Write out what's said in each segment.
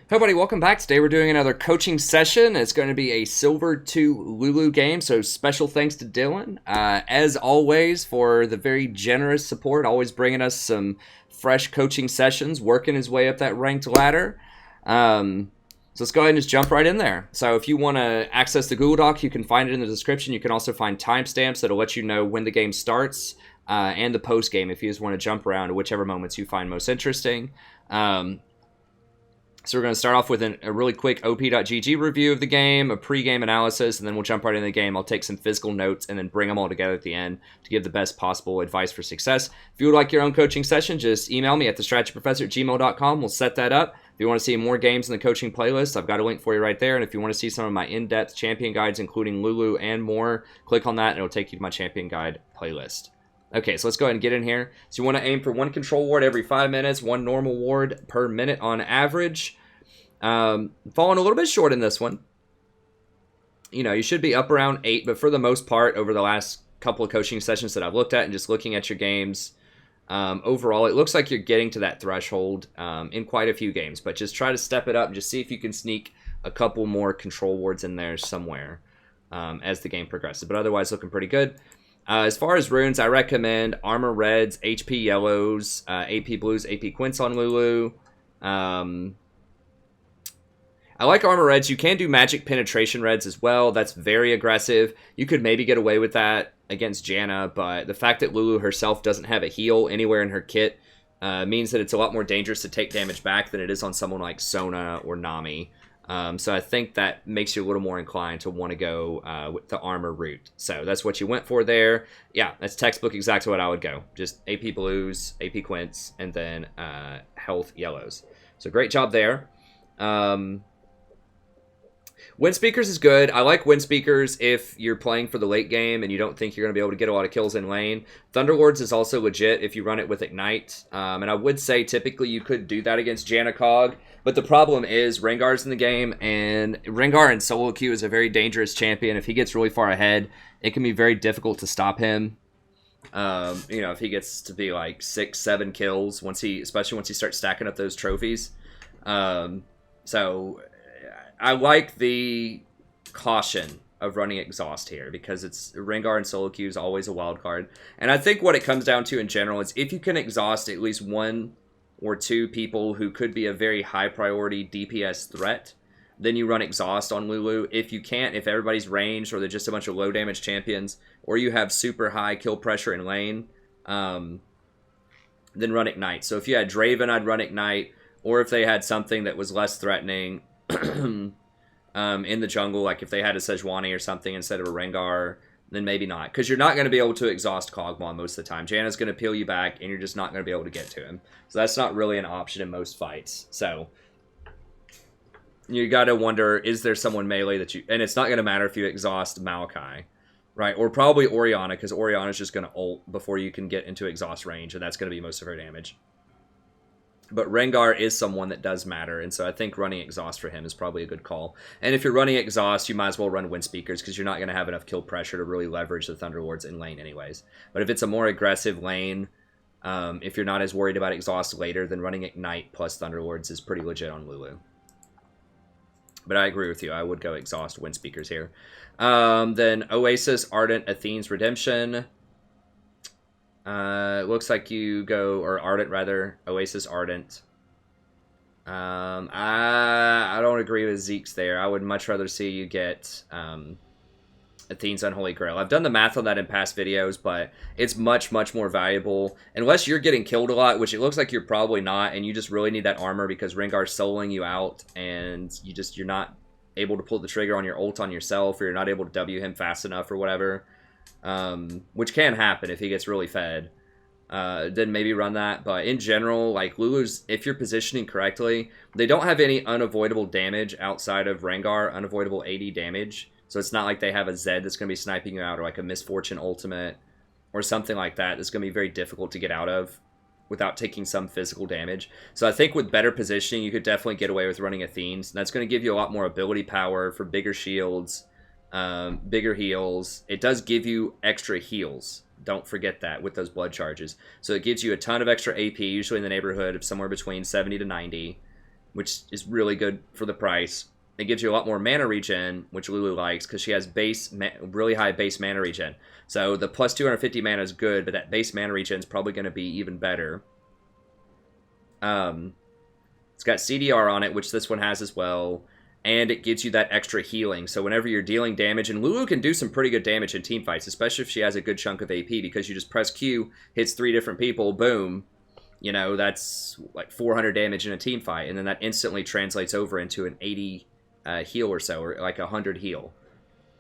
Hey everybody, welcome back. Today we're doing another coaching session. It's going to be a Silver 2 Lulu game, so special thanks to Dylan. As always, for the very generous support, always bringing us some fresh coaching sessions, working his way up that ranked ladder. So let's go ahead and just jump right in there. So if you want to access the Google Doc, you can find it in the description. You can also find timestamps that'll let you know when the game starts and the post game if you just want to jump around to whichever moments you find most interesting. So we're going to start off with a really quick op.gg review of the game, a pre-game analysis, and then we'll jump right into the game. I'll take some physical notes and then bring them all together at the end to give the best possible advice for success. If you would like your own coaching session, just email me at thestrategyprofessor@gmail.com. We'll set that up. If you want to see more games in the coaching playlist, I've got a link for you right there. And if you want to see some of my in-depth champion guides, including Lulu and more, click on that and it'll take you to my champion guide playlist. Okay, so let's go ahead and get in here. So you want to aim for one control ward every 5 minutes, one normal ward per minute on average. Falling a little bit short in this one. You know, you should be up around 8, but for the most part, over the last couple of coaching sessions that I've looked at and just looking at your games, overall, it looks like you're getting to that threshold in quite a few games. But just try to step it up and just see if you can sneak a couple more control wards in there somewhere as the game progresses. But otherwise, looking pretty good. As far as runes, I recommend Armor Reds, HP Yellows, AP Blues, AP Quints on Lulu. I like Armor Reds. You can do Magic Penetration Reds as well. That's very aggressive. You could maybe get away with that against Janna, but the fact that Lulu herself doesn't have a heal anywhere in her kit means that it's a lot more dangerous to take damage back than it is on someone like Sona or Nami. So I think that makes you a little more inclined to want to go with the armor route. So that's what you went for there. Yeah, that's textbook exactly what I would go. Just AP Blues, AP Quints, and then Health Yellows. So great job there. Wind Speakers is good. I like Wind Speakers if you're playing for the late game and you don't think you're going to be able to get a lot of kills in lane. Thunderlords is also legit if you run it with Ignite. And I would say typically you could do that against Janna Cog. But the problem is Rengar's in the game, and Rengar in solo queue is a very dangerous champion. If he gets really far ahead, it can be very difficult to stop him. You know, if he gets to be like 6, 7 kills, especially once he starts stacking up those trophies. So I like the caution of running Exhaust here because it's Rengar and solo queue is always a wild card. And I think what it comes down to in general is if you can exhaust at least 1 or 2 people who could be a very high priority DPS threat, then you run Exhaust on Lulu. If you can't, if everybody's ranged or they're just a bunch of low damage champions, or you have super high kill pressure in lane, then run Ignite. So if you had Draven, I'd run Ignite, or if they had something that was less threatening in the jungle, like if they had a Sejuani or something instead of a Rengar, then maybe not. Because you're not going to be able to exhaust Kog'Maw most of the time. Janna's going to peel you back, and you're just not going to be able to get to him. So that's not really an option in most fights. So you got to wonder, is there someone melee that you... And it's not going to matter if you exhaust Maokai, right? Or probably Orianna, because Orianna's just going to ult before you can get into exhaust range, and that's going to be most of her damage. But Rengar is someone that does matter, and so I think running Exhaust for him is probably a good call. And if you're running Exhaust, you might as well run Wind Speakers, because you're not going to have enough kill pressure to really leverage the Thunderlords in lane anyways. But if it's a more aggressive lane, if you're not as worried about Exhaust later, then running Ignite plus Thunderlords is pretty legit on Lulu. But I agree with you. I would go Exhaust Wind Speakers here. Then Oasis, Ardent, Athene's Redemption. Looks like you go, or Ardent rather, Oasis Ardent. I don't agree with Zeke's there. I would much rather see you get Athene's Unholy Grail. I've done the math on that in past videos, but it's much, much more valuable. Unless you're getting killed a lot, which it looks like you're probably not, and you just really need that armor because Rengar's soloing you out, and you're not able to pull the trigger on your ult on yourself, or you're not able to W him fast enough or whatever. Which can happen if he gets really fed. Then maybe run that. But in general, like Lulu's, if you're positioning correctly, they don't have any unavoidable damage outside of Rengar, unavoidable AD damage. So it's not like they have a Zed that's going to be sniping you out, or like a Misfortune ultimate, or something like that that's going to be very difficult to get out of without taking some physical damage. So I think with better positioning, you could definitely get away with running Athene's. And that's going to give you a lot more ability power for bigger shields, bigger heals. It does give you extra heals. Don't forget that with those blood charges. So it gives you a ton of extra AP, usually in the neighborhood of somewhere between 70 to 90. which is really good for the price. It gives you a lot more mana regen, which Lulu likes, because she has really high base mana regen. So the plus 250 mana is good, but that base mana regen is probably going to be even better. It's got CDR on it, which this one has as well, and it gives you that extra healing. So whenever you're dealing damage, and Lulu can do some pretty good damage in team fights, especially if she has a good chunk of AP, because you just press Q, hits 3 different people, boom. You know, that's like 400 damage in a team fight, and then that instantly translates over into an 80 heal or so, or like 100 heal.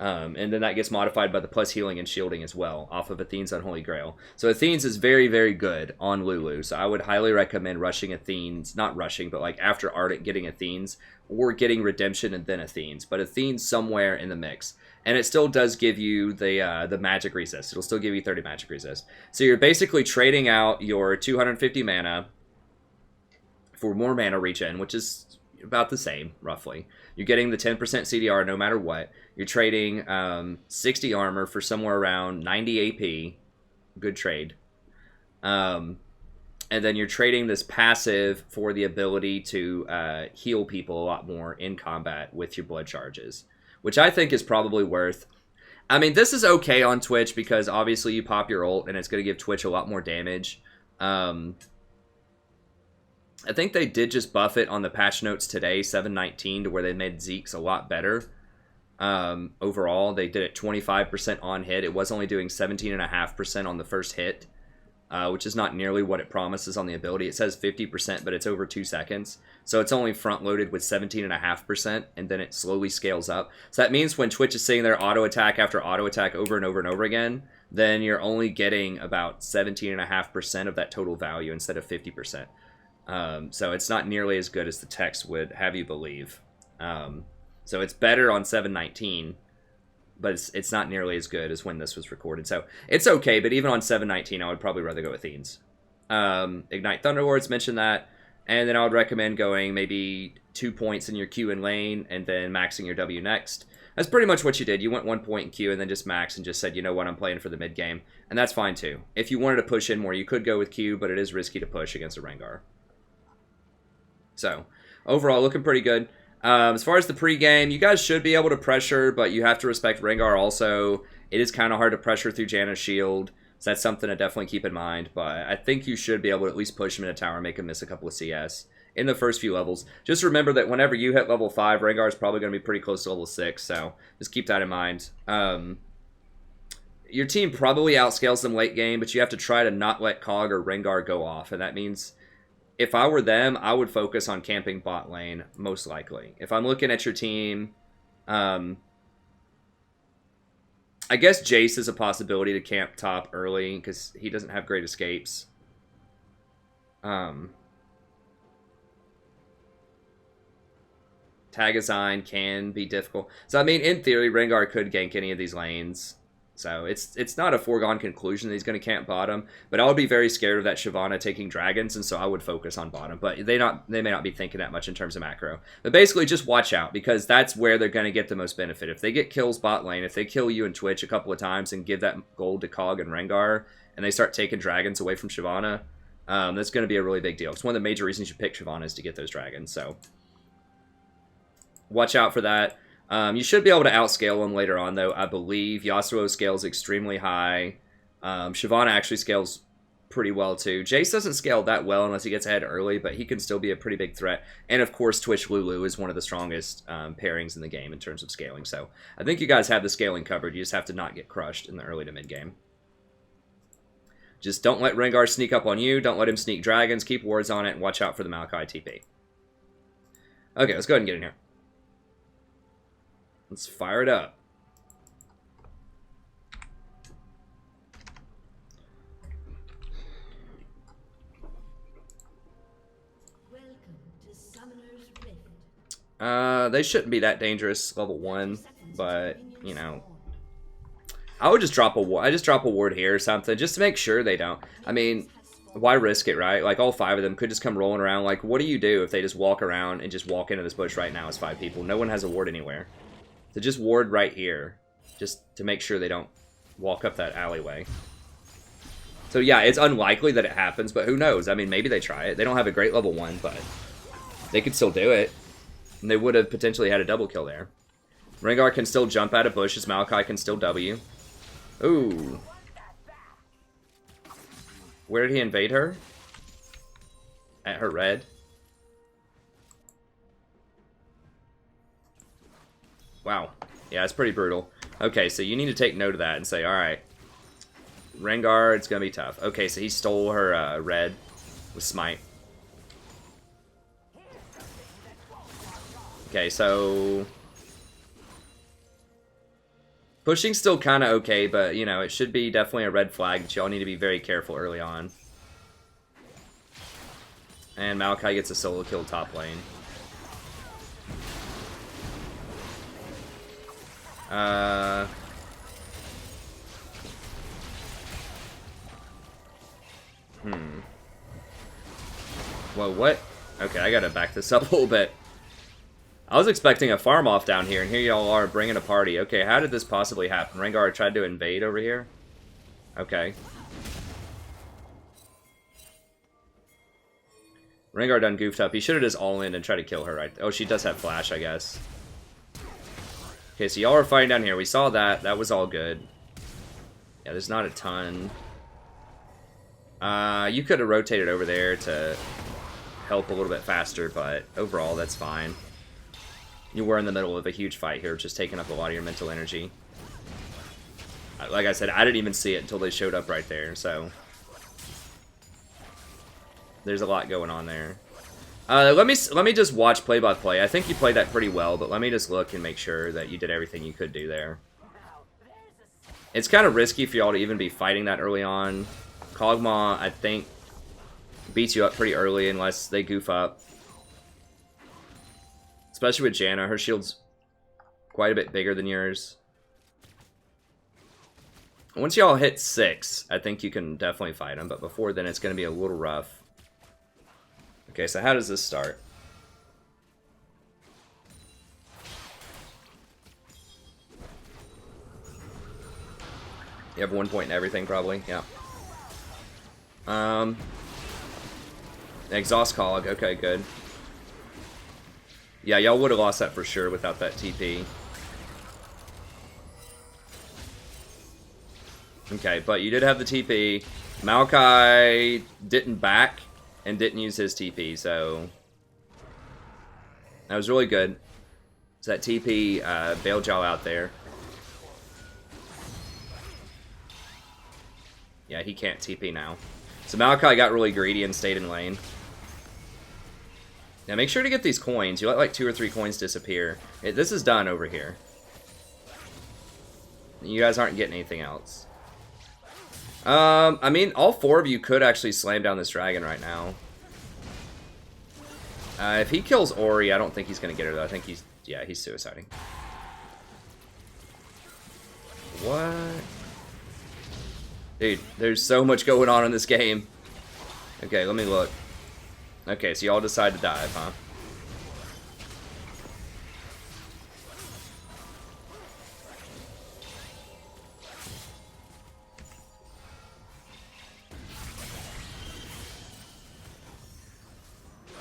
And then that gets modified by the plus healing and shielding as well, off of Athene's Unholy Grail. So Athene's is very, very good on Lulu, so I would highly recommend rushing Athene's, not rushing, but like after Ardent getting Athene's, or getting Redemption and then Athene's, but Athene's somewhere in the mix. And it still does give you the magic resist. It'll still give you 30 magic resist. So you're basically trading out your 250 mana for more mana regen, which is about the same, roughly. You're getting the 10% CDR no matter what. You're trading 60 armor for somewhere around 90 AP. Good trade. And then you're trading this passive for the ability to heal people a lot more in combat with your blood charges, which I think is probably worth... I mean, this is okay on Twitch because obviously you pop your ult and it's going to give Twitch a lot more damage. I think they did just buff it on the patch notes today, 7.19, to where they made Zeke's a lot better. Overall, they did it 25% on hit. It was only doing 17.5% on the first hit, which is not nearly what it promises on the ability. It says 50%, but it's over 2 seconds. So it's only front-loaded with 17.5%, and then it slowly scales up. So that means when Twitch is sitting there auto-attack after auto-attack over and over and over again, then you're only getting about 17.5% of that total value instead of 50%. So it's not nearly as good as the text would have you believe. So it's better on 7.19, but it's not nearly as good as when this was recorded. So it's okay, but even on 7.19, I would probably rather go with Athene's. Ignite Thunderlords, mentioned that. And then I would recommend going maybe 2 points in your Q and lane, and then maxing your W next. That's pretty much what you did. You went 1 point in Q and then just max and just said, you know what, I'm playing for the mid game. And that's fine too. If you wanted to push in more, you could go with Q, but it is risky to push against a Rengar. So, overall, looking pretty good. As far as the pregame, you guys should be able to pressure, but you have to respect Rengar also. It is kind of hard to pressure through Janna's shield, so that's something to definitely keep in mind. But I think you should be able to at least push him in a tower and make him miss a couple of CS in the first few levels. Just remember that whenever you hit level 5, Rengar is probably going to be pretty close to level 6, so just keep that in mind. Your team probably outscales them late game, but you have to try to not let Kog or Rengar go off, and that means... if I were them, I would focus on camping bot lane, most likely. If I'm looking at your team, I guess Jace is a possibility to camp top early, because he doesn't have great escapes. Tagazine can be difficult. So, I mean, in theory, Rengar could gank any of these lanes. So it's not a foregone conclusion that he's going to camp bottom, but I would be very scared of that Shyvana taking dragons, and so I would focus on bottom. But they may not be thinking that much in terms of macro. But basically, just watch out, because that's where they're going to get the most benefit. If they get kills bot lane, if they kill you and Twitch a couple of times and give that gold to Kog and Rengar, and they start taking dragons away from Shyvana, that's going to be a really big deal. It's one of the major reasons you pick Shyvana is to get those dragons. So watch out for that. You should be able to outscale them later on, though, I believe. Yasuo scales extremely high. Shyvana actually scales pretty well, too. Jace doesn't scale that well unless he gets ahead early, but he can still be a pretty big threat. And, of course, Twitch Lulu is one of the strongest pairings in the game in terms of scaling. So I think you guys have the scaling covered. You just have to not get crushed in the early to mid-game. Just don't let Rengar sneak up on you. Don't let him sneak dragons. Keep wards on it, and watch out for the Maokai TP. Okay, let's go ahead and get in here. Let's fire it up. Welcome to Summoner's Rift. They shouldn't be that dangerous, level 1, but, you know. I would just drop a ward. I just drop a ward here or something, just to make sure they don't. I mean, why risk it, right? Like, all 5 of them could just come rolling around. Like, what do you do if they just walk around and just walk into this bush right now as 5 people? No one has a ward anywhere. So just ward right here, just to make sure they don't walk up that alleyway. So yeah, it's unlikely that it happens, but who knows? I mean, maybe they try it. They don't have a great level 1, but they could still do it. And they would have potentially had a double kill there. Rengar can still jump out of bushes. Maokai can still W. Ooh. Where did he invade her? At her red. Wow. Yeah, it's pretty brutal. Okay, so you need to take note of that and say, alright. Rengar, it's going to be tough. Okay, so he stole her red with Smite. Okay, so... Pushing's still kind of okay, but, you know, it should be definitely a red flag that y'all need to be very careful early on. And Maokai gets a solo kill top lane. Whoa, what? Okay, I gotta back this up a little bit. I was expecting a farm off down here, and here y'all are bringing a party. Okay, how did this possibly happen? Rengar tried to invade over here? Okay. Rengar done goofed up. He should have just all in and tried to kill her, right? Oh, she does have flash, I guess. Okay, so y'all are fighting down here. We saw that. That was all good. Yeah, there's not a ton. You could have rotated over there to help a little bit faster, but overall, that's fine. You were in the middle of a huge fight here, just taking up a lot of your mental energy. Like I said, I didn't even see it until they showed up right there, so... There's a lot going on there. Let me just watch play-by-play. I think you played that pretty well, but let me just look and make sure that you did everything you could do there. It's kind of risky for y'all to even be fighting that early on. Kog'Maw, I think, beats you up pretty early unless they goof up. Especially with Janna, her shield's quite a bit bigger than yours. Once y'all hit 6, I think you can definitely fight them, but before then it's going to be a little rough. Okay, so how does this start? You have 1 point in everything, probably. Yeah. Exhaust Cog. Okay, good. Yeah, y'all would have lost that for sure without that TP. Okay, but you did have the TP. Maokai didn't back and didn't use his TP, so... That was really good. So that TP bailed y'all out there. Yeah, he can't TP now. So Maokai got really greedy and stayed in lane. Now make sure to get these coins. You let like 2 or 3 coins disappear. This is done over here. You guys aren't getting anything else. I mean, all 4 of you could actually slam down this dragon right now. If he kills Ori, I don't think he's going to get her, though. I think he's... Yeah, he's suiciding. What? Dude, there's so much going on in this game. Okay, let me look. Okay, so y'all decide to dive, huh?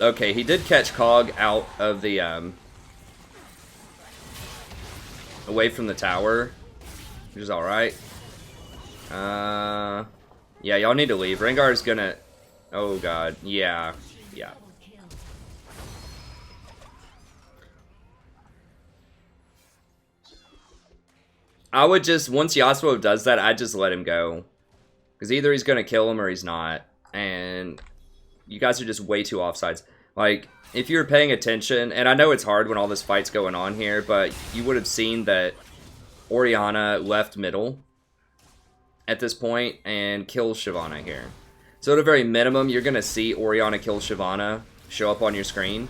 Okay, he did catch Cog out of the, away from the tower, which is alright. Yeah, y'all need to leave. Rengar's gonna... Oh, God. Yeah. Yeah. I would just... Once Yasuo does that, I'd just let him go. Because either he's gonna kill him or he's not. And... You guys are just way too offsides. Like, if you were paying attention, and I know it's hard when all this fight's going on here, but you would have seen that Orianna left middle at this point and kills Shyvana here. So at a very minimum, you're going to see Orianna kill Shyvana show up on your screen.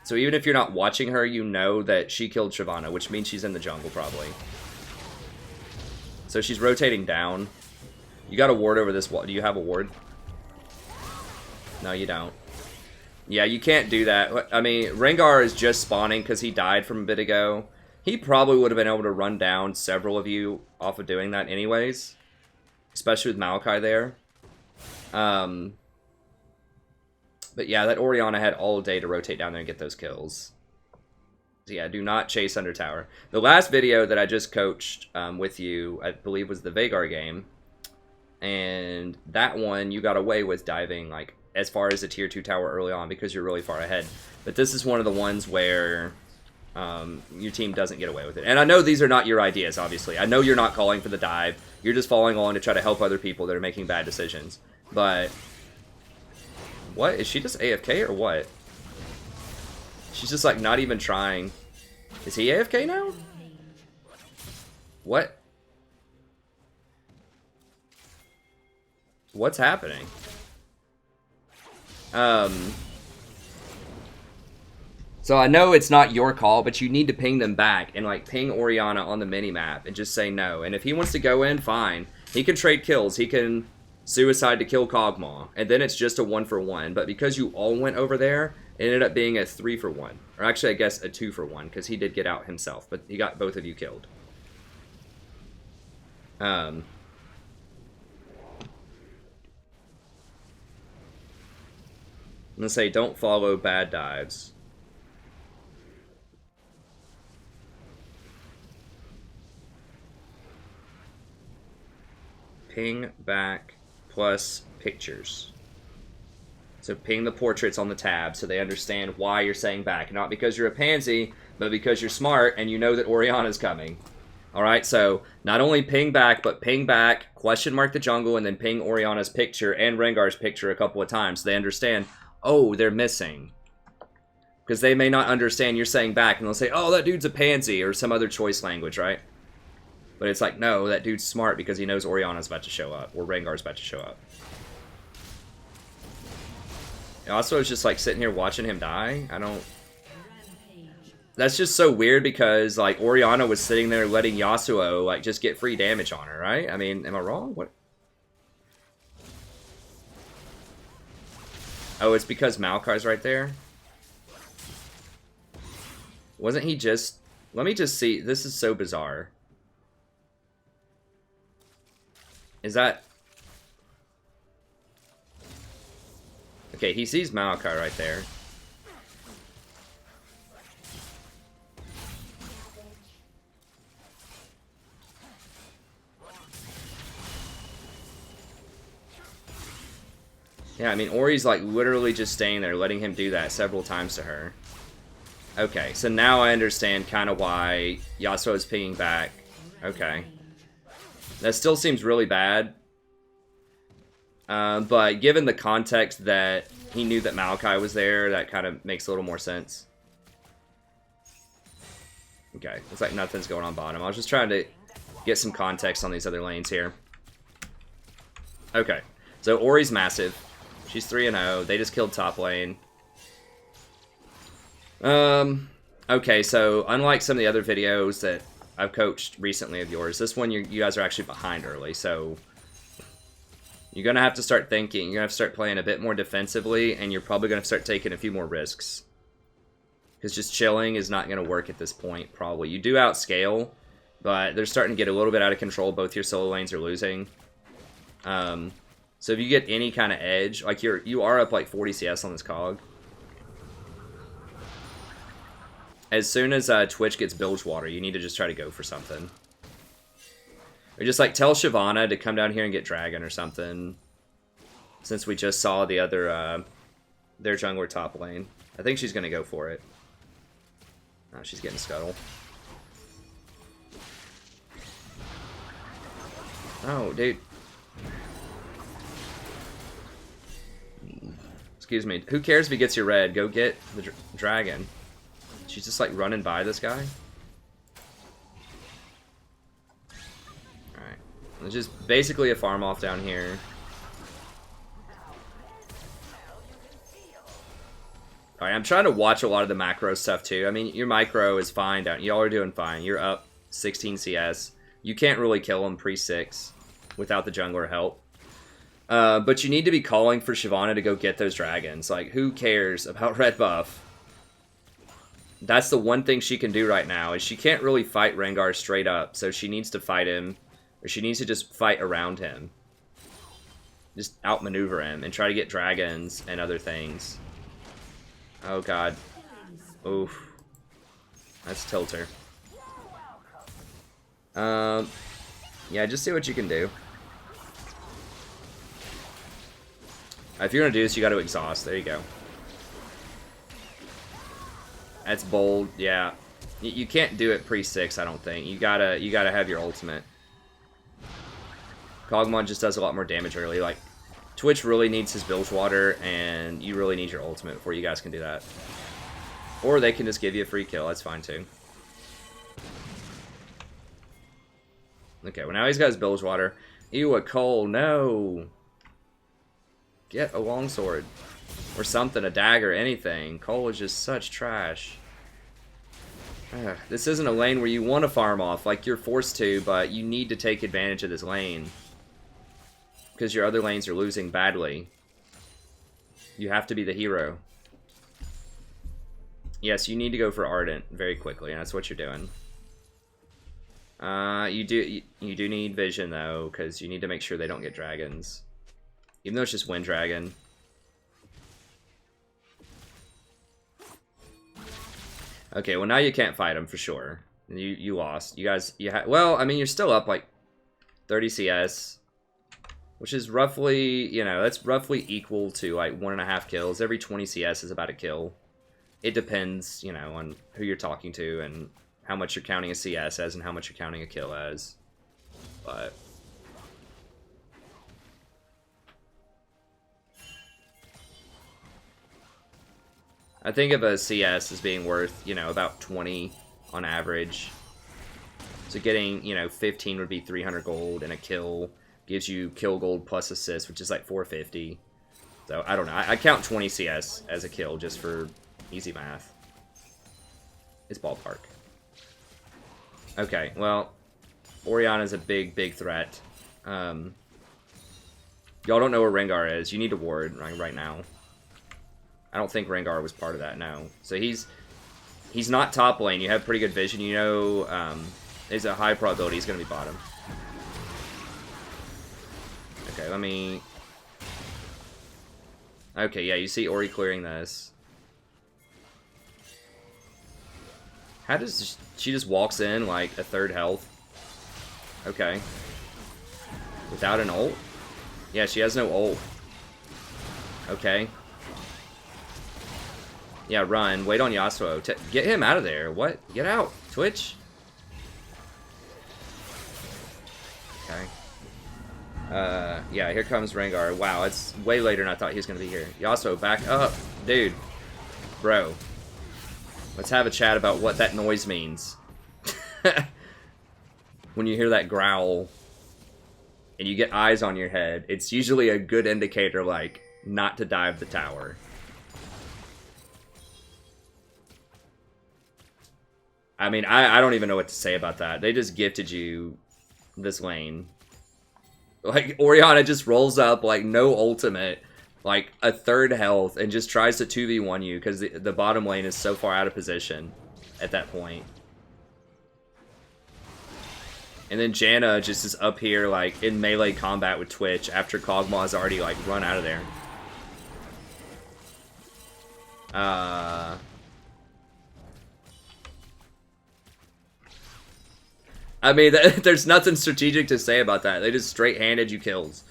So even if you're not watching her, you know that she killed Shyvana, which means she's in the jungle probably. So she's rotating down. You got a ward over this wall. Do you have a ward? No, you don't. Yeah, you can't do that. I mean, Rengar is just spawning because he died from a bit ago. He probably would have been able to run down several of you off of doing that anyways. Especially with Maokai there. But yeah, that Orianna had all day to rotate down there and get those kills. So yeah, do not chase under tower. The last video that I just coached with you, I believe, was the Veigar game. And that one, you got away with diving like as far as a tier 2 tower early on because you're really far ahead. But this is one of the ones where your team doesn't get away with it. And I know these are not your ideas, obviously. I know you're not calling for the dive. You're just following along to try to help other people that are making bad decisions. But what? Is she just AFK or what? She's just like not even trying. Is he AFK now? What? What's happening? So I know it's not your call, but you need to ping them back and like ping Orianna on the mini-map and just say no. And if he wants to go in, fine. He can trade kills. He can suicide to kill Kog'Maw. And then it's just a 1-for-1. But because you all went over there, it ended up being a 3-for-1. Or actually, I guess a 2-for-1 because he did get out himself. But he got both of you killed. I'm going to say don't follow bad dives. Ping back plus pictures. So ping the portraits on the tab so they understand why you're saying back. Not because you're a pansy, but because you're smart and you know that Orianna's coming. Alright, so not only ping back, but ping back, question mark the jungle, and then ping Orianna's picture and Rengar's picture a couple of times so they understand, oh, they're missing. Because they may not understand you're saying back, and they'll say, oh, that dude's a pansy, or some other choice language, right? But it's like, no, that dude's smart because he knows Orianna's about to show up, or Rengar's about to show up. Also, it's just like sitting here watching him die. I don't... That's just so weird because, like, Orianna was sitting there letting Yasuo, like, just get free damage on her, right? I mean, am I wrong? What? Oh, it's because Maokar's right there? Wasn't he just... Let me just see. This is so bizarre. Is that... Okay, he sees Maokai right there. Yeah, I mean, Ori's like literally just staying there, letting him do that several times to her. Okay, so now I understand kind of why Yasuo is pinging back. Okay. That still seems really bad. But given the context that he knew that Maokai was there, that kind of makes a little more sense. Okay, looks like nothing's going on bottom. I was just trying to get some context on these other lanes here. Okay, so Ori's massive. She's 3-0. They just killed top lane. Okay, so unlike some of the other videos that I've coached recently of yours, this one you guys are actually behind early, so you're going to have to start thinking. You're going to have to start playing a bit more defensively, and you're probably going to start taking a few more risks. Because just chilling is not going to work at this point, probably. You do outscale, but they're starting to get a little bit out of control. Both your solo lanes are losing. So if you get any kind of edge, like you are up like 40 CS on this cog. As soon as Twitch gets bilge water, you need to just try to go for something. Or just like tell Shyvana to come down here and get Dragon or something. Since we just saw the other, their jungler top lane. I think she's going to go for it. Oh, she's getting scuttle. Oh, dude. Excuse me. Who cares if he gets your red? Go get the dragon. She's just like running by this guy. Alright. It's just basically a farm off down here. Alright, I'm trying to watch a lot of the macro stuff too. I mean, your micro is fine down. Y'all are doing fine. You're up 16 CS. You can't really kill him pre-6 without the jungler help. But you need to be calling for Shyvana to go get those dragons. Like, who cares about red buff? That's the one thing she can do right now, is she can't really fight Rengar straight up, so she needs to fight him, or she needs to just fight around him. just outmaneuver him and try to get dragons and other things. Oh god. Oof. That's Tilter. Yeah, just see what you can do. If you're gonna do this, you gotta exhaust. There you go. That's bold, yeah. You can't do it pre-6, I don't think. You gotta have your ultimate. Kog'Maw just does a lot more damage early. Like, Twitch really needs his Bilgewater, and you really need your ultimate before you guys can do that. Or they can just give you a free kill. That's fine, too. Okay, well, now he's got his Bilgewater. Ew, a Cole, no! Get a longsword. Or something, a dagger, anything. Cole is just such trash. This isn't a lane where you want to farm off. Like, you're forced to, but you need to take advantage of this lane. Because your other lanes are losing badly. You have to be the hero. Yes, you need to go for Ardent very quickly, and that's what you're doing. You do need vision, though, because you need to make sure they don't get dragons. Even though it's just Wind Dragon. Okay, well now you can't fight him for sure. You lost. You guys, well, I mean, you're still up like 30 CS. Which is roughly, you know, that's roughly equal to like 1.5 kills. Every 20 CS is about a kill. It depends, you know, on who you're talking to and how much you're counting a CS as and how much you're counting a kill as. But I think of a CS as being worth, you know, about 20 on average. So getting, you know, 15 would be 300 gold, and a kill gives you kill gold plus assist, which is like 450. So, I don't know. I count 20 CS as a kill just for easy math. It's ballpark. Okay, well, Orianna's a big, big threat. Y'all don't know where Rengar is. You need to ward right now. I don't think Rengar was part of that, no. So he's not top lane. You have pretty good vision. You know, there's a high probability he's going to be bottom. Okay, let me... Okay, yeah, you see Ori clearing this. How does... She just walks in, like, a third health. Okay. Without an ult? Yeah, she has no ult. Okay. Yeah, run. Wait on Yasuo. Get him out of there. What? Get out. Twitch. Okay. Yeah, here comes Rengar. Wow, it's way later than I thought he was going to be here. Yasuo, back up. Dude. Bro. Let's have a chat about what that noise means. When you hear that growl and you get eyes on your head, it's usually a good indicator, like, not to dive the tower. I mean, I don't even know what to say about that. They just gifted you this lane. Like, Orianna just rolls up, like, no ultimate, like, a third health, and just tries to 2v1 you, because the bottom lane is so far out of position at that point. And then Janna just is up here, like, in melee combat with Twitch, after Kog'Maw's already, like, run out of there. I mean, there's nothing strategic to say about that. They just straight-handed you kills.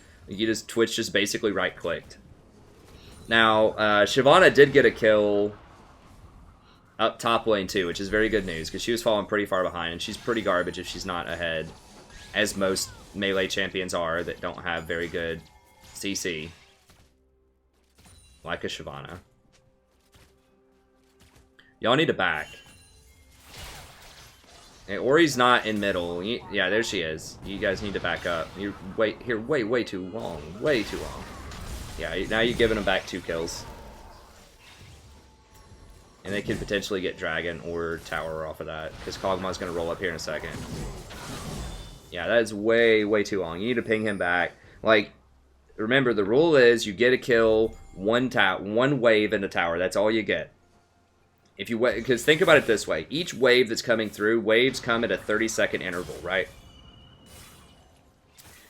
Twitch just basically right-clicked. Now, Shyvana did get a kill up top lane too, which is very good news, because she was falling pretty far behind, and she's pretty garbage if she's not ahead, as most melee champions are that don't have very good CC. Like a Shyvana. Y'all need to back. Hey, Ori's not in middle. Yeah, there she is. You guys need to back up. You wait here way too long. Way too long. Yeah, now you're giving them back 2 kills. And they can potentially get Dragon or Tower off of that, because Kog'Maw's going to roll up here in a second. Yeah, that is way too long. You need to ping him back. Like, remember, the rule is you get a kill, one wave in the tower. That's all you get. If you wait, because think about it this way. Each wave that's coming through, waves come at a 30-second interval, right?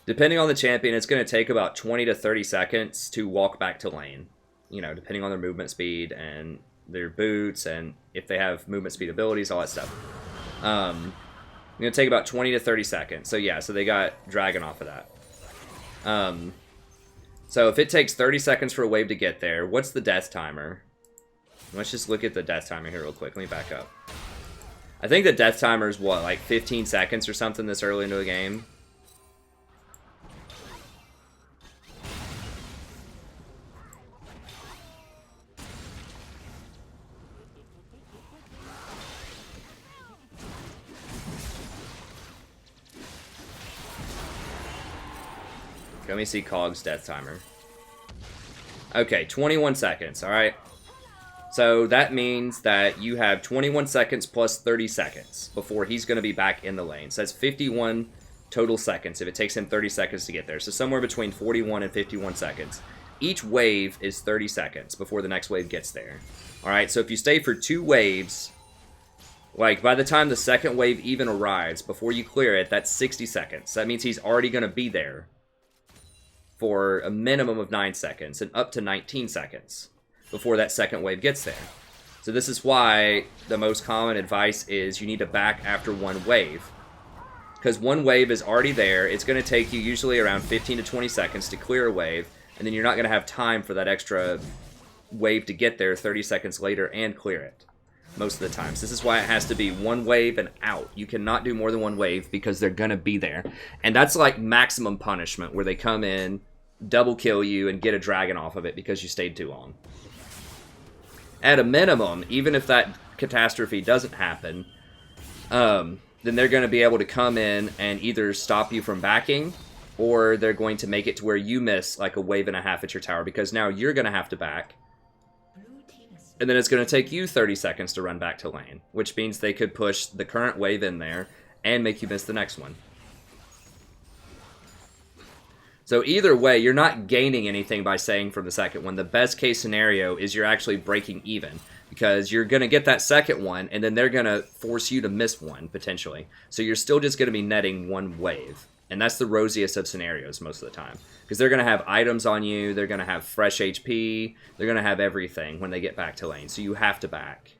Depending on the champion, it's going to take about 20 to 30 seconds to walk back to lane. You know, depending on their movement speed and their boots and if they have movement speed abilities, all that stuff. It's going to take about 20 to 30 seconds. So yeah, so they got Dragon off of that. So if it takes 30 seconds for a wave to get there, what's the death timer? Let's just look at the death timer here real quick. Let me back up. I think the death timer is what, like 15 seconds or something this early into a game? Let me see Cog's death timer. Okay, 21 seconds, alright? So that means that you have 21 seconds plus 30 seconds before he's going to be back in the lane. So that's 51 total seconds if it takes him 30 seconds to get there. So somewhere between 41 and 51 seconds. Each wave is 30 seconds before the next wave gets there. Alright, so if you stay for 2 waves, like by the time the second wave even arrives, before you clear it, that's 60 seconds. That means he's already going to be there for a minimum of 9 seconds and up to 19 seconds before that second wave gets there. So this is why the most common advice is you need to back after 1 wave. Because 1 wave is already there, it's going to take you usually around 15 to 20 seconds to clear a wave, and then you're not going to have time for that extra wave to get there 30 seconds later and clear it most of the times. This is why it has to be 1 wave and out. You cannot do more than 1 wave because they're going to be there. And that's like maximum punishment, where they come in, double kill you, and get a dragon off of it because you stayed too long. At a minimum, even if that catastrophe doesn't happen, then they're going to be able to come in and either stop you from backing, or they're going to make it to where you miss like a wave and a half at your tower, because now you're going to have to back. And then it's going to take you 30 seconds to run back to lane, which means they could push the current wave in there and make you miss the next one. So either way, you're not gaining anything by saying from the second one. The best case scenario is you're actually breaking even, because you're going to get that second one, and then they're going to force you to miss one, potentially. So you're still just going to be netting 1 wave. And that's the rosiest of scenarios most of the time. Because they're going to have items on you, they're going to have fresh HP, they're going to have everything when they get back to lane. So you have to back.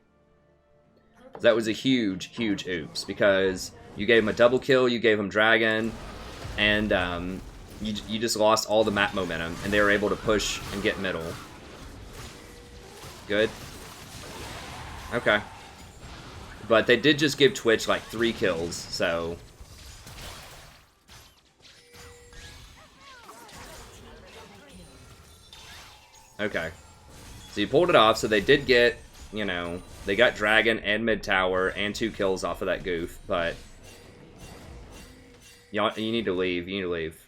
That was a huge, huge oops, because you gave him a double kill, you gave him dragon, and you just lost all the map momentum, and they were able to push and get middle. Good. Okay. But they did just give Twitch like 3 kills, so... Okay. So you pulled it off, so they did get, you know, they got dragon and mid tower and 2 kills off of that goof, but... You need to leave, you need to leave.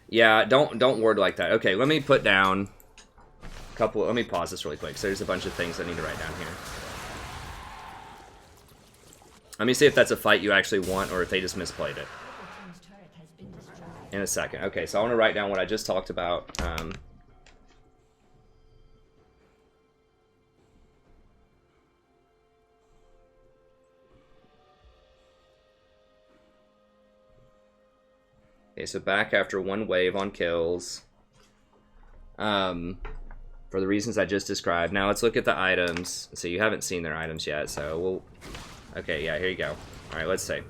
Yeah, don't word like that. Okay, let me put down a couple... Let me pause this really quick, so there's a bunch of things I need to write down here. Let me see if that's a fight you actually want, or if they just misplayed it. In a second. Okay, so I want to write down what I just talked about. Okay, so back after 1 wave on kills. For the reasons I just described. Now let's look at the items. So you haven't seen their items yet, so we'll... Okay, yeah, here you go. Alright, let's see.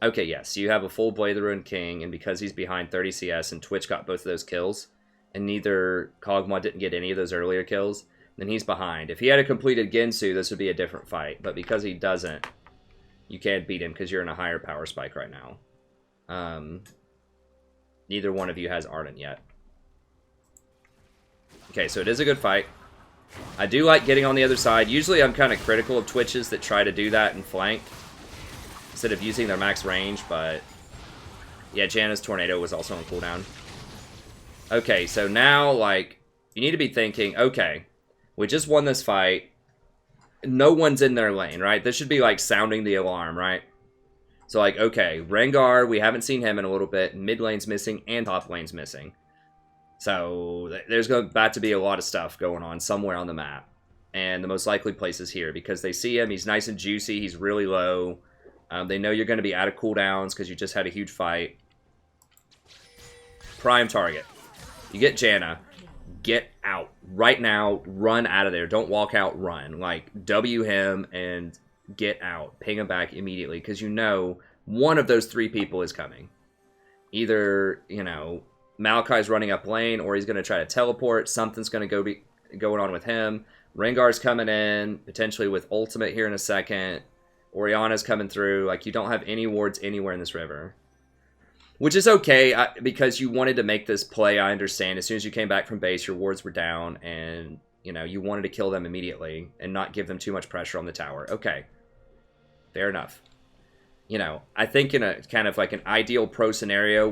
Okay, yes, you have a full Blade of the Ruined King, and because he's behind 30 CS and Twitch got both of those kills, and neither Kog'Maw didn't get any of those earlier kills, then he's behind. If he had a completed Gensu, this would be a different fight, but because he doesn't, you can't beat him because you're in a higher power spike right now. Neither one of you has Ardent yet. Okay, so it is a good fight. I do like getting on the other side. Usually I'm kind of critical of Twitches that try to do that and flank instead of using their max range, but yeah, Janna's Tornado was also on cooldown. Okay, so now, like, you need to be thinking, okay, we just won this fight. No one's in their lane, right? This should be, like, sounding the alarm, right? So, like, okay, Rengar, we haven't seen him in a little bit. Mid lane's missing and top lane's missing. So, there's about to be a lot of stuff going on somewhere on the map. And the most likely place is here because they see him. He's nice and juicy. He's really low. They know you're going to be out of cooldowns because you just had a huge fight. Prime target. You get Janna. Get out. Right now, run out of there. Don't walk out, run. Like, W him and get out. Ping him back immediately because you know one of those 3 people is coming. Either, you know, Maokai's running up lane or he's going to try to teleport. Something's going to be going on with him. Rengar's coming in, potentially with ultimate here in a second. Orianna's coming through. Like, you don't have any wards anywhere in this river. Which is okay, because you wanted to make this play, I understand. As soon as you came back from base, your wards were down, and, you know, you wanted to kill them immediately and not give them too much pressure on the tower. Okay. Fair enough. You know, I think in a kind of like an ideal pro scenario,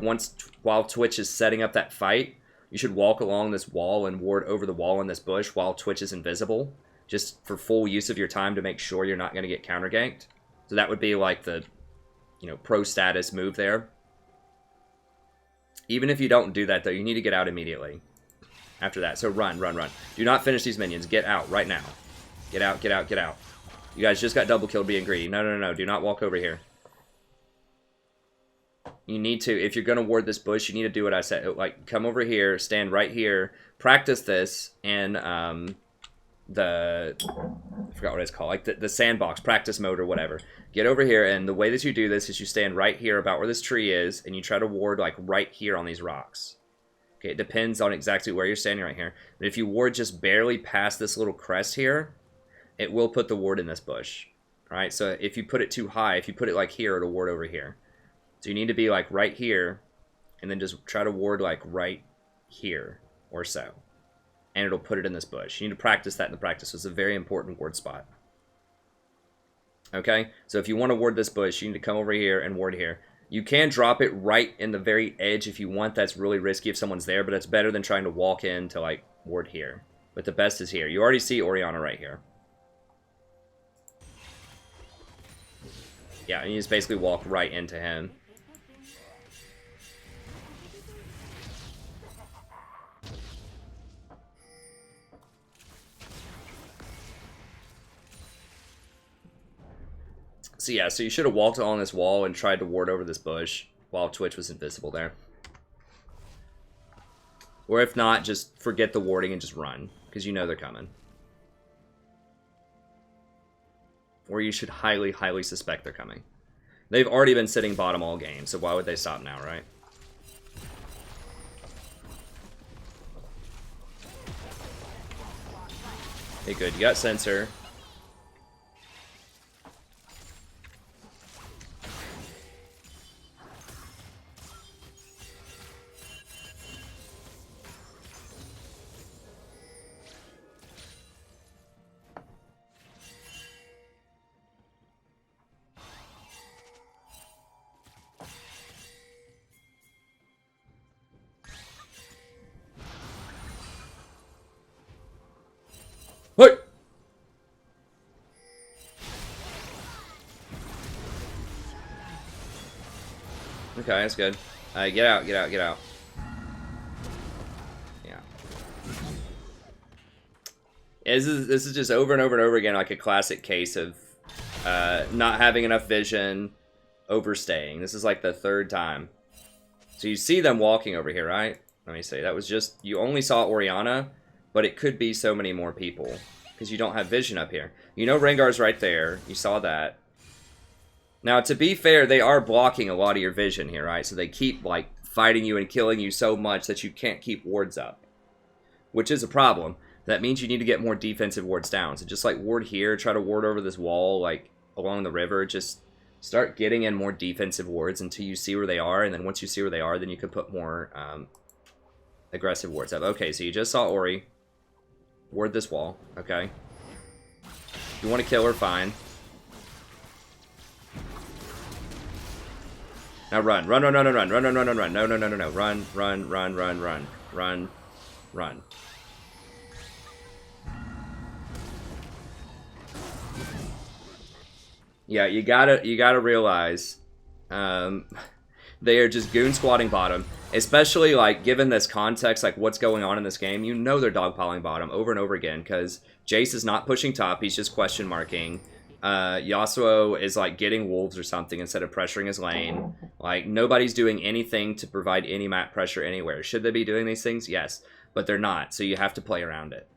while Twitch is setting up that fight, you should walk along this wall and ward over the wall in this bush while Twitch is invisible, just for full use of your time to make sure you're not going to get counter ganked. So that would be like the, you know, pro status move there. Even if you don't do that, though, you need to get out immediately after that. So run, run, run. Do not finish these minions. Get out right now. Get out, get out, get out. You guys just got double killed being greedy. No, no, no, no. Do not walk over here. You need to, if you're going to ward this bush, you need to do what I said. Like, come over here, stand right here, practice this, and I forgot what it's called, like the sandbox, practice mode or whatever. Get over here, and the way that you do this is you stand right here about where this tree is, and you try to ward, like, right here on these rocks. Okay, it depends on exactly where you're standing right here. But if you ward just barely past this little crest here, it will put the ward in this bush. Alright, so if you put it too high, if you put it, like, here, it'll ward over here. So you need to be, like, right here, and then just try to ward, like, right here or so. And it'll put it in this bush. You need to practice that in the practice. It's a very important ward spot. Okay? So if you want to ward this bush, you need to come over here and ward here. You can drop it right in the very edge if you want. That's really risky if someone's there, but it's better than trying to walk in to, like, ward here. But the best is here. You already see Orianna right here. Yeah, and you just basically walk right into him. So yeah, so you should have walked on this wall and tried to ward over this bush while Twitch was invisible there. Or if not, just forget the warding and just run, because you know they're coming. Or you should highly, highly suspect they're coming. They've already been sitting bottom all game, so why would they stop now, right? Okay, good. You got Sensor. What? Okay, that's good. Get out, get out, get out. Yeah. This is just over and over and over again like a classic case of not having enough vision, overstaying. This is like the 3rd time. So you see them walking over here, right? Let me see. That was just, you only saw Orianna, but it could be so many more people because you don't have vision up here. You know Rengar's right there. You saw that. Now, to be fair, they are blocking a lot of your vision here, right? So they keep, like, fighting you and killing you so much that you can't keep wards up, which is a problem. That means you need to get more defensive wards down. So just, like, ward here, try to ward over this wall, like, along the river. Just start getting in more defensive wards until you see where they are, and then once you see where they are, then you can put more aggressive wards up. Okay, so you just saw Ori. Ward this wall, okay? If you want to kill her, fine. Now run, run, run, run, run, run, run, run, run, run, run, no, no, no, no, no, run, run, run, run, run, run, run. Yeah, you gotta realize, they are just goon squatting bottom, especially, like, given this context, like, what's going on in this game, you know they're dogpiling bottom over and over again, because Jace is not pushing top, he's just question marking. Yasuo is like getting wolves or something instead of pressuring his lane. Like nobody's doing anything to provide any map pressure anywhere. Should they be doing these things? Yes, but they're not. So you have to play around it.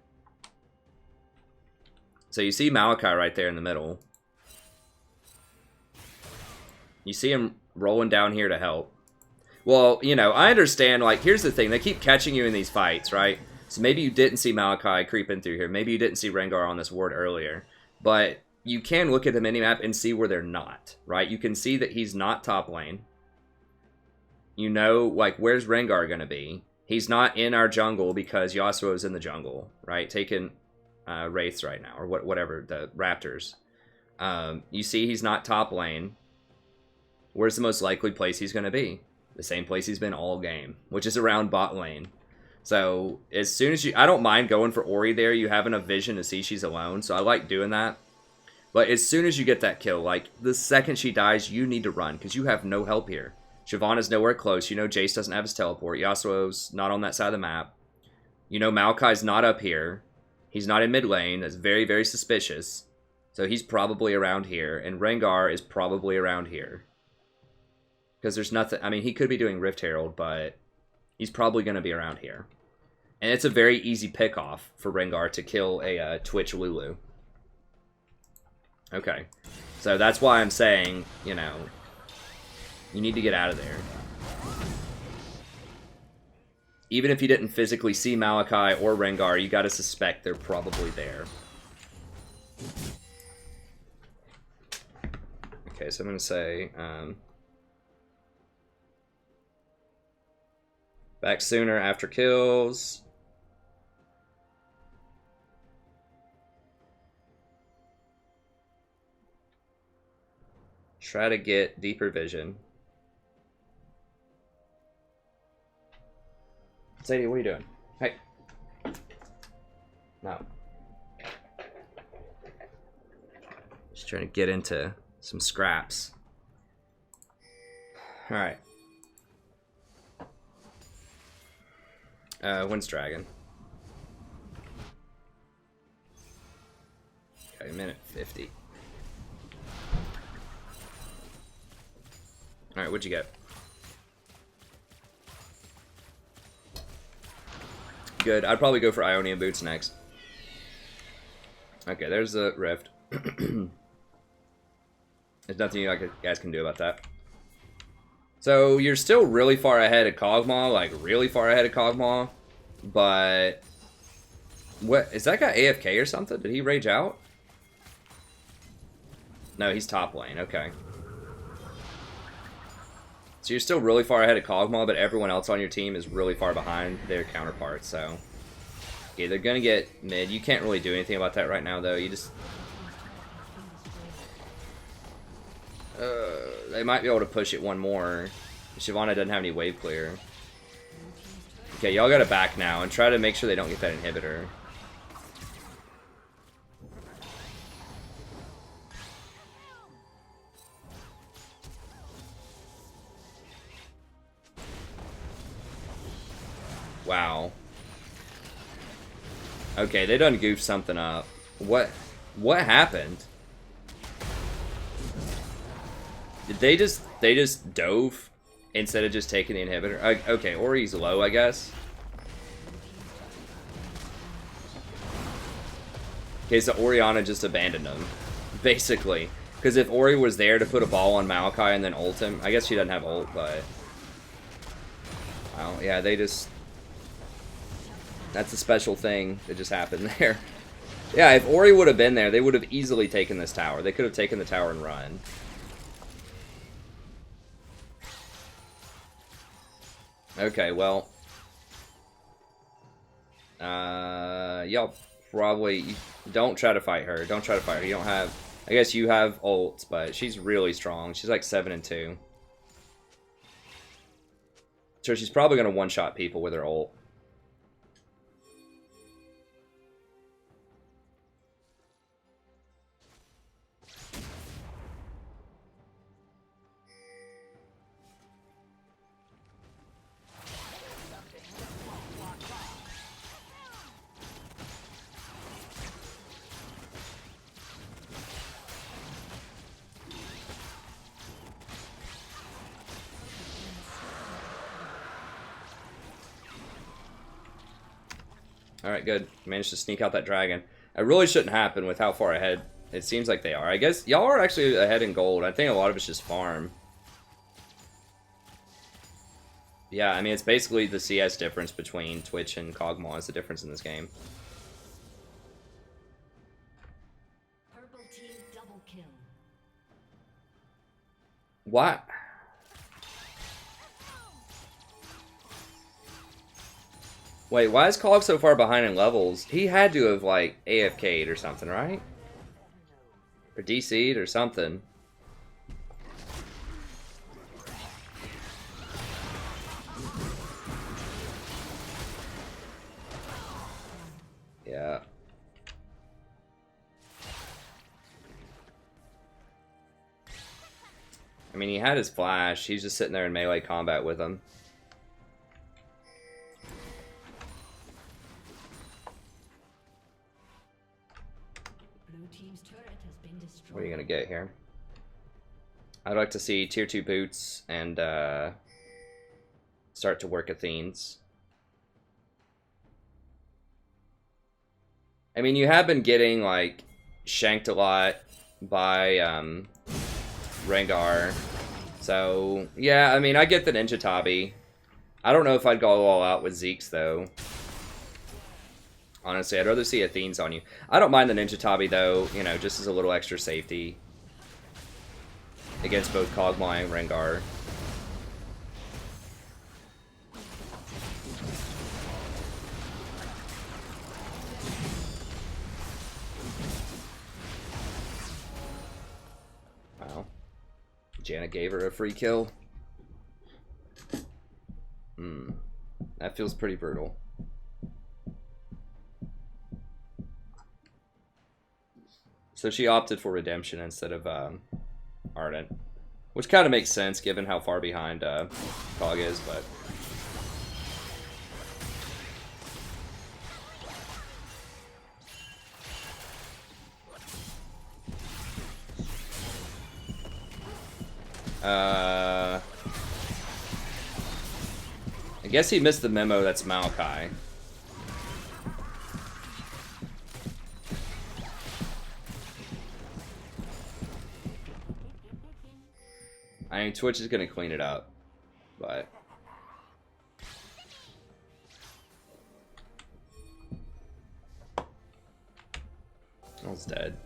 So you see Maokai right there in the middle. You see him rolling down here to help. Well, you know, I understand, like, here's the thing. They keep catching you in these fights, right? So maybe you didn't see Maokai creeping through here. Maybe you didn't see Rengar on this ward earlier. But you can look at the minimap and see where they're not, right? You can see that he's not top lane. You know, like, where's Rengar going to be? He's not in our jungle because Yasuo's in the jungle, right? Taking Wraiths right now, or whatever, the Raptors. You see he's not top lane. Where's the most likely place he's going to be? The same place he's been all game, which is around bot lane. So as soon as I don't mind going for Ori there. You have enough vision to see she's alone, so I like doing that. But as soon as you get that kill, like the second she dies, you need to run because you have no help here. Shyvana's nowhere close. You know Jace doesn't have his teleport. Yasuo's not on that side of the map. You know Maokai's not up here. He's not in mid lane. That's very, very suspicious. So he's probably around here. And Rengar is probably around here. Because there's nothing... I mean, he could be doing Rift Herald, but he's probably going to be around here. And it's a very easy pick-off for Rengar to kill a Twitch Lulu. Okay. So that's why I'm saying, you know, you need to get out of there. Even if you didn't physically see Maokai or Rengar, you got to suspect they're probably there. Okay, so I'm going to say... back sooner after kills. Try to get deeper vision. Sadie, what are you doing? Hey. No. Just trying to get into some scraps. Alright. Wind's Dragon. Okay, minute 50. Alright, what'd you get? Good. I'd probably go for Ionian Boots next. Okay, there's the Rift. There's nothing you guys can do about that. So you're still really far ahead of Kog'Maw, like really far ahead of Kog'Maw, but what is that guy AFK or something? Did he rage out? No, he's top lane. Okay. So you're still really far ahead of Kog'Maw, but everyone else on your team is really far behind their counterparts. So okay, they're gonna get mid. You can't really do anything about that right now, though. You just they might be able to push it one more. Shyvana doesn't have any wave clear. Okay, y'all gotta back now and try to make sure they don't get that inhibitor. Wow. Okay, they done goofed something up. What happened? Did they just dove instead of just taking the inhibitor? Okay, Ori's low, I guess. Okay, so Orianna just abandoned him, basically. Because if Ori was there to put a ball on Maokai and then ult him, I guess she doesn't have ult, but... Well, yeah, they just... That's a special thing that just happened there. Yeah, if Ori would have been there, they would have easily taken this tower. They could have taken the tower and run. Okay, well, y'all probably don't try to fight her. Don't try to fight her. You don't have. I guess you have ult, but she's really strong. She's like 7 and 2. So she's probably gonna one-shot people with her ult. Alright, good. Managed to sneak out that dragon. It really shouldn't happen with how far ahead it seems like they are. I guess y'all are actually ahead in gold. I think a lot of it's just farm. Yeah, I mean, it's basically the CS difference between Twitch and Kog'Maw is the difference in this game. Purple team double kill. What? Wait, why is Cog so far behind in levels? He had to have, like, AFK'd or something, right? Or DC'd or something. Yeah. I mean, he had his flash. He's just sitting there in melee combat with him. Blue team's turret has been destroyed. What are you going to get here? I'd like to see tier 2 boots and start to work Athenes. I mean, you have been getting, like, shanked a lot by Rengar. So, yeah, I mean, I get the Ninja Tabi. I don't know if I'd go all out with Zeke's, though. Honestly, I'd rather see Athenes on you. I don't mind the Ninja Tabi, though, you know, just as a little extra safety against both Kog'Maw and Rengar. Wow. Janet gave her a free kill. That feels pretty brutal. So she opted for Redemption instead of Ardent. Which kind of makes sense given how far behind Cog is, but... I guess he missed the memo that's Maokai. I mean, Twitch is going to clean it up, but... Almost dead.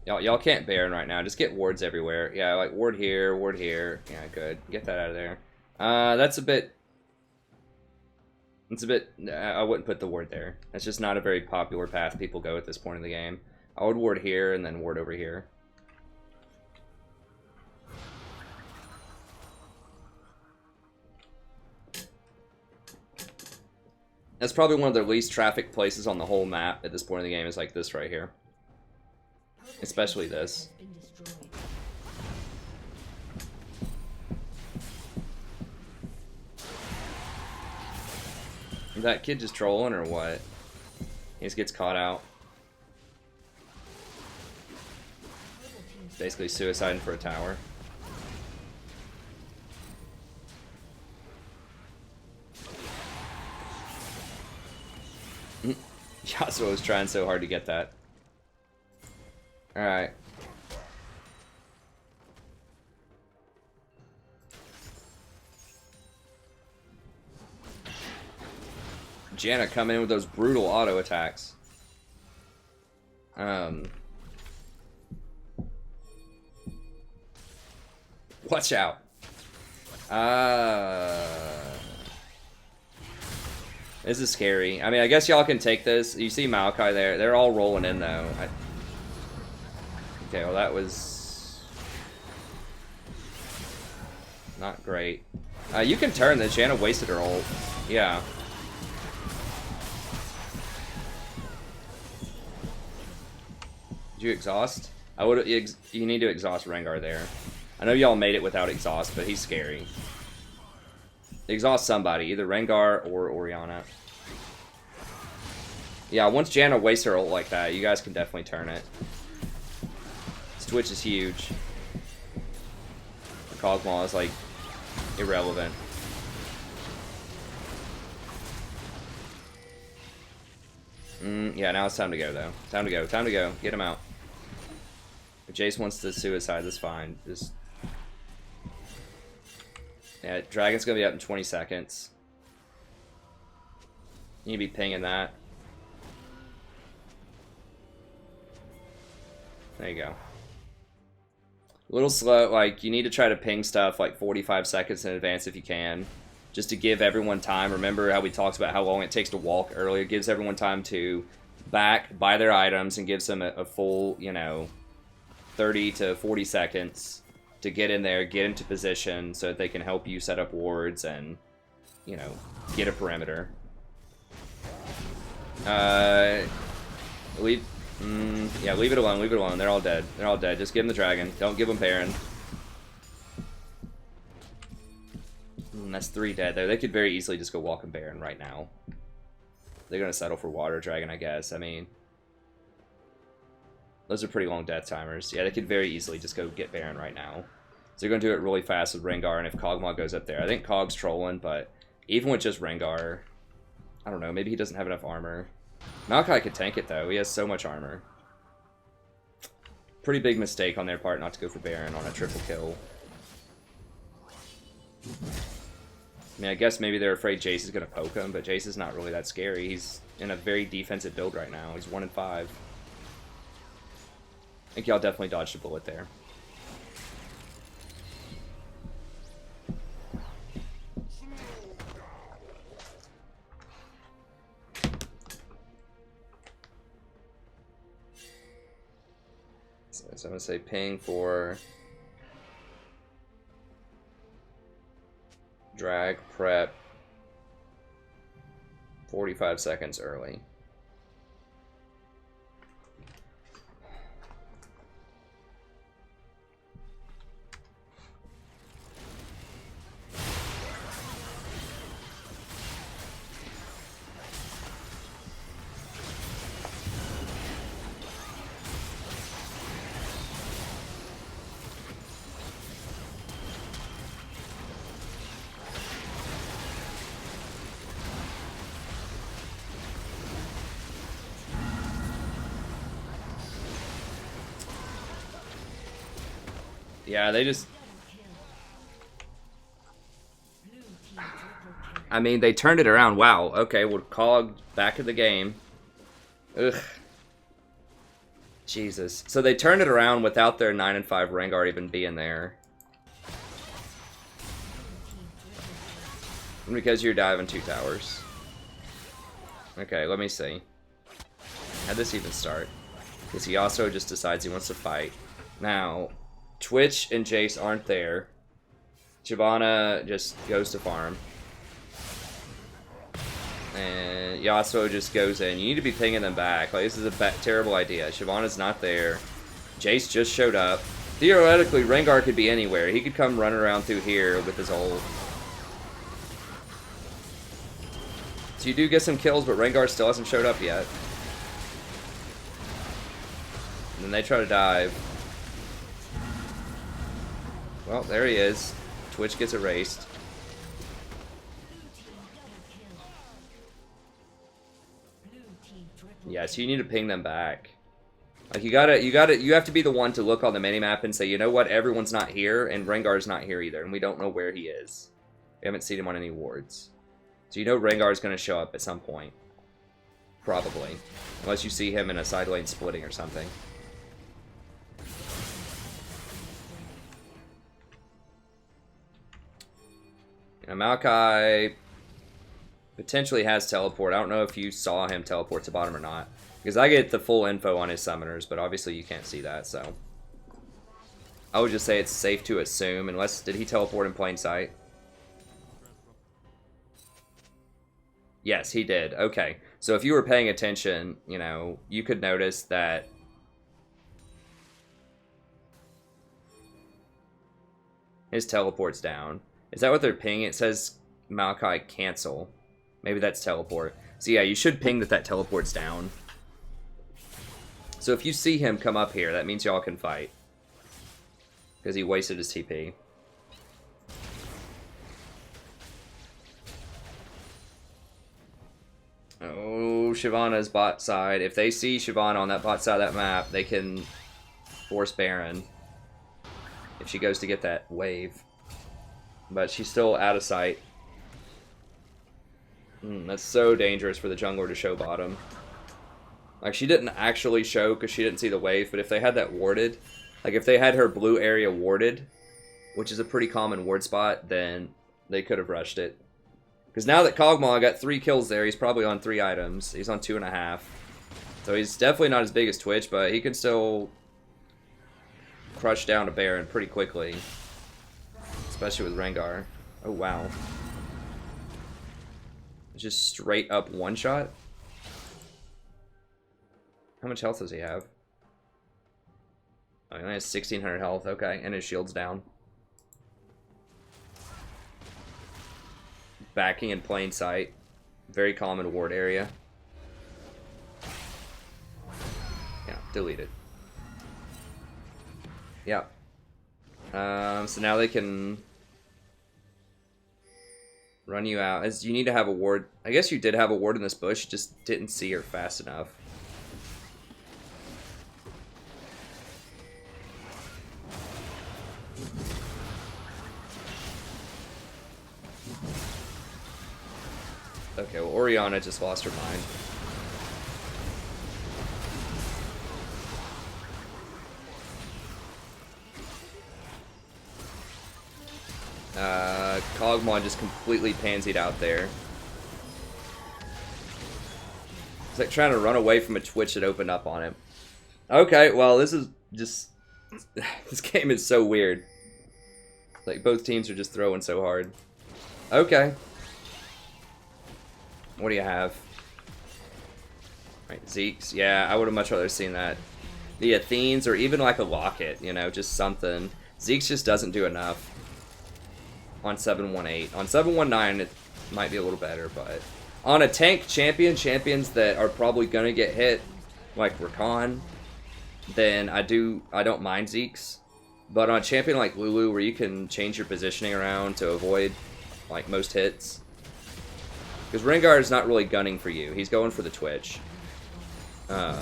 Y'all can't Baron right now. Just get wards everywhere. Yeah, like ward here, ward here. Yeah, good. Get that out of there. That's a bit... It's a bit... I wouldn't put the ward there. That's just not a very popular path people go at this point in the game. I would ward here and then ward over here. That's probably one of the least trafficked places on the whole map at this point in the game is like this right here. Especially this. Is that kid just trolling or what? He just gets caught out. Basically suiciding for a tower. Yasuo was trying so hard to get that. Alright. Janna coming in with those brutal auto attacks. Watch out. This is scary. I mean, I guess y'all can take this. You see Maokai there. They're all rolling in, though. Okay, well, that was... not great. You can turn this. Janna wasted her ult. Yeah. Did you exhaust? I would. You need to exhaust Rengar there. I know y'all made it without exhaust, but he's scary. Exhaust somebody, either Rengar or Orianna. Yeah, once Janna wastes her ult like that, you guys can definitely turn it. This Twitch is huge. The Kog'Maw is like irrelevant. Yeah, now it's time to go, though. Time to go. Time to go. Get him out. If Jace wants to suicide, that's fine. Just... Yeah, Dragon's gonna be up in 20 seconds. You need to be pinging that. There you go. A little slow, like, you need to try to ping stuff like 45 seconds in advance if you can. Just to give everyone time. Remember how we talked about how long it takes to walk earlier? It gives everyone time to back, buy their items, and gives them a full, you know, 30 to 40 seconds to get in there, get into position, so that they can help you set up wards and, you know, get a perimeter. Leave it alone, leave it alone. They're all dead. They're all dead. Just give them the dragon. Don't give them Baron. That's 3 dead there. They could very easily just go walking Baron right now. They're going to settle for Water Dragon, I guess. I mean, those are pretty long death timers. Yeah, they could very easily just go get Baron right now. So they're going to do it really fast with Rengar, and if Kog'Maw goes up there. I think Kog's trolling, but even with just Rengar, I don't know, maybe he doesn't have enough armor. Maokai could tank it, though. He has so much armor. Pretty big mistake on their part not to go for Baron on a triple kill. I mean, I guess maybe they're afraid Jace is going to poke him, but Jace is not really that scary. He's in a very defensive build right now. He's 1 in 5. I think y'all definitely dodged a bullet there. So I'm going to say ping for drag prep 45 seconds early. Yeah, they just... I mean, they turned it around. Wow. Okay, well, Cog back in the game. Ugh. Jesus. So they turned it around without their 9 and 5 Rengar even being there. And because you're diving 2 towers. Okay, let me see. How'd this even start? Because he also just decides he wants to fight. Now... Twitch and Jace aren't there. Shyvana just goes to farm. And Yasuo just goes in. You need to be pinging them back. Like, this is a terrible idea. Shyvana's not there. Jace just showed up. Theoretically, Rengar could be anywhere. He could come running around through here with his ult. So you do get some kills, but Rengar still hasn't showed up yet. And then they try to dive. Well, there he is. Twitch gets erased. Yeah, so you need to ping them back. Like, you have to be the one to look on the minimap and say, you know what, everyone's not here, and Rengar's not here either, and we don't know where he is. We haven't seen him on any wards. So you know Rengar's going to show up at some point. Probably. Unless you see him in a side lane splitting or something. Now, Maokai potentially has teleport. I don't know if you saw him teleport to bottom or not. Because I get the full info on his summoners, but obviously you can't see that, so. I would just say it's safe to assume, unless... Did he teleport in plain sight? Yes, he did. Okay. So if you were paying attention, you know, you could notice that... his teleport's down. Is that what they're pinging? It says Maokai cancel. Maybe that's teleport. So yeah, you should ping that teleport's down. So if you see him come up here, that means y'all can fight. Because he wasted his TP. Oh, Ooh, Shyvana's bot side. If they see Shyvana on that bot side of that map, they can force Baron. If she goes to get that wave. But she's still out of sight. That's so dangerous for the jungler to show bottom. Like, she didn't actually show because she didn't see the wave, but if they had that warded, like if they had her blue area warded, which is a pretty common ward spot, then they could have rushed it. Because now that Kog'Maw got 3 kills there, he's probably on 3 items. He's on 2.5. So he's definitely not as big as Twitch, but he can still crush down a Baron pretty quickly. Especially with Rengar. Oh, wow. Just straight up one shot? How much health does he have? Oh, he only has 1600 health, okay, and his shield's down. Backing in plain sight. Very common ward area. Yeah, deleted. Yeah. So now they can run you out. As you need to have a ward. I guess you did have a ward in this bush, you just didn't see her fast enough. Okay, well, Orianna just lost her mind. Kog'Maw just completely pansied out there. It's like trying to run away from a Twitch that opened up on him. Okay, well, this is just... this game is so weird. Like, both teams are just throwing so hard. Okay. What do you have? Right, Zeke's. Yeah, I would have much rather seen that. The Athenes, or even like a Locket, you know, just something. Zeke's just doesn't do enough on 718. On 719, it might be a little better, but on a tank champion, champions that are probably going to get hit, like Rakan, then I don't mind Zeke's. But on a champion like Lulu, where you can change your positioning around to avoid like most hits, because Rengar is not really gunning for you. He's going for the Twitch. Then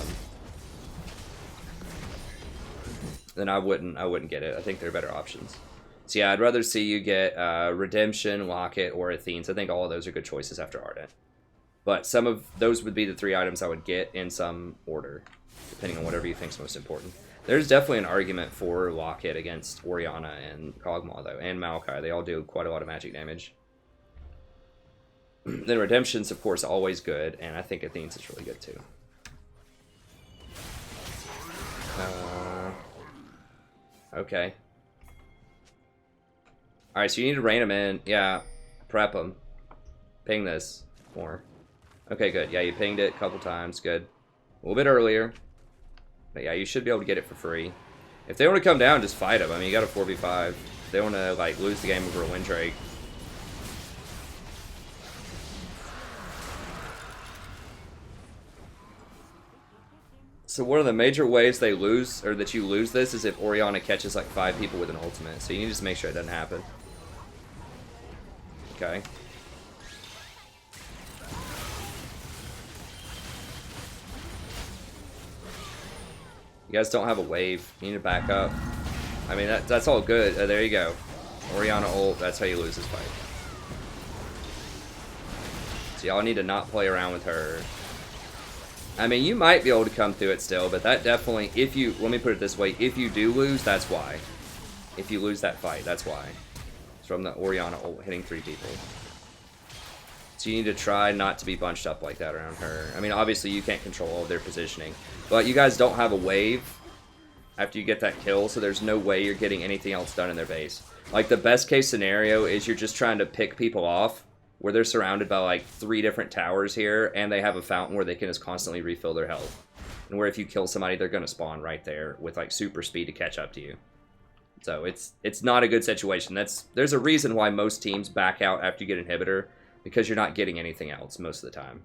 I wouldn't get it. I think there are better options. So yeah, I'd rather see you get Redemption, Locket, or Athenes. I think all of those are good choices after Ardent. But some of those would be the 3 items I would get in some order, depending on whatever you think is most important. There's definitely an argument for Locket against Orianna and Kog'Maw, though, and Maokai. They all do quite a lot of magic damage. Then Redemption's, of course, always good, and I think Athene's is really good, too. Okay. Alright, so you need to rein him in. Yeah, prep him. Ping this more. Okay, good. Yeah, you pinged it a couple times. Good. A little bit earlier. But yeah, you should be able to get it for free. If they want to come down, just fight them. I mean, you got a 4v5. If they want to, like, lose the game over a win Drake. So one of the major ways they lose, or that you lose this, is if Orianna catches like 5 people with an ultimate. So you need to just make sure it doesn't happen. Okay. You guys don't have a wave. You need to back up. I mean, that's all good. There you go. Orianna ult, that's how you lose this fight. So y'all need to not play around with her. I mean, you might be able to come through it still, but that definitely, if you, let me put it this way, if you do lose, that's why. If you lose that fight, that's why. It's from the Orianna ult hitting 3 people. So you need to try not to be bunched up like that around her. I mean, obviously you can't control all of their positioning, but you guys don't have a wave after you get that kill, so there's no way you're getting anything else done in their base. Like, the best case scenario is you're just trying to pick people off, where they're surrounded by like 3 different towers here, and they have a fountain where they can just constantly refill their health. And where if you kill somebody, they're going to spawn right there with like super speed to catch up to you. So it's not a good situation. There's a reason why most teams back out after you get inhibitor, because you're not getting anything else most of the time.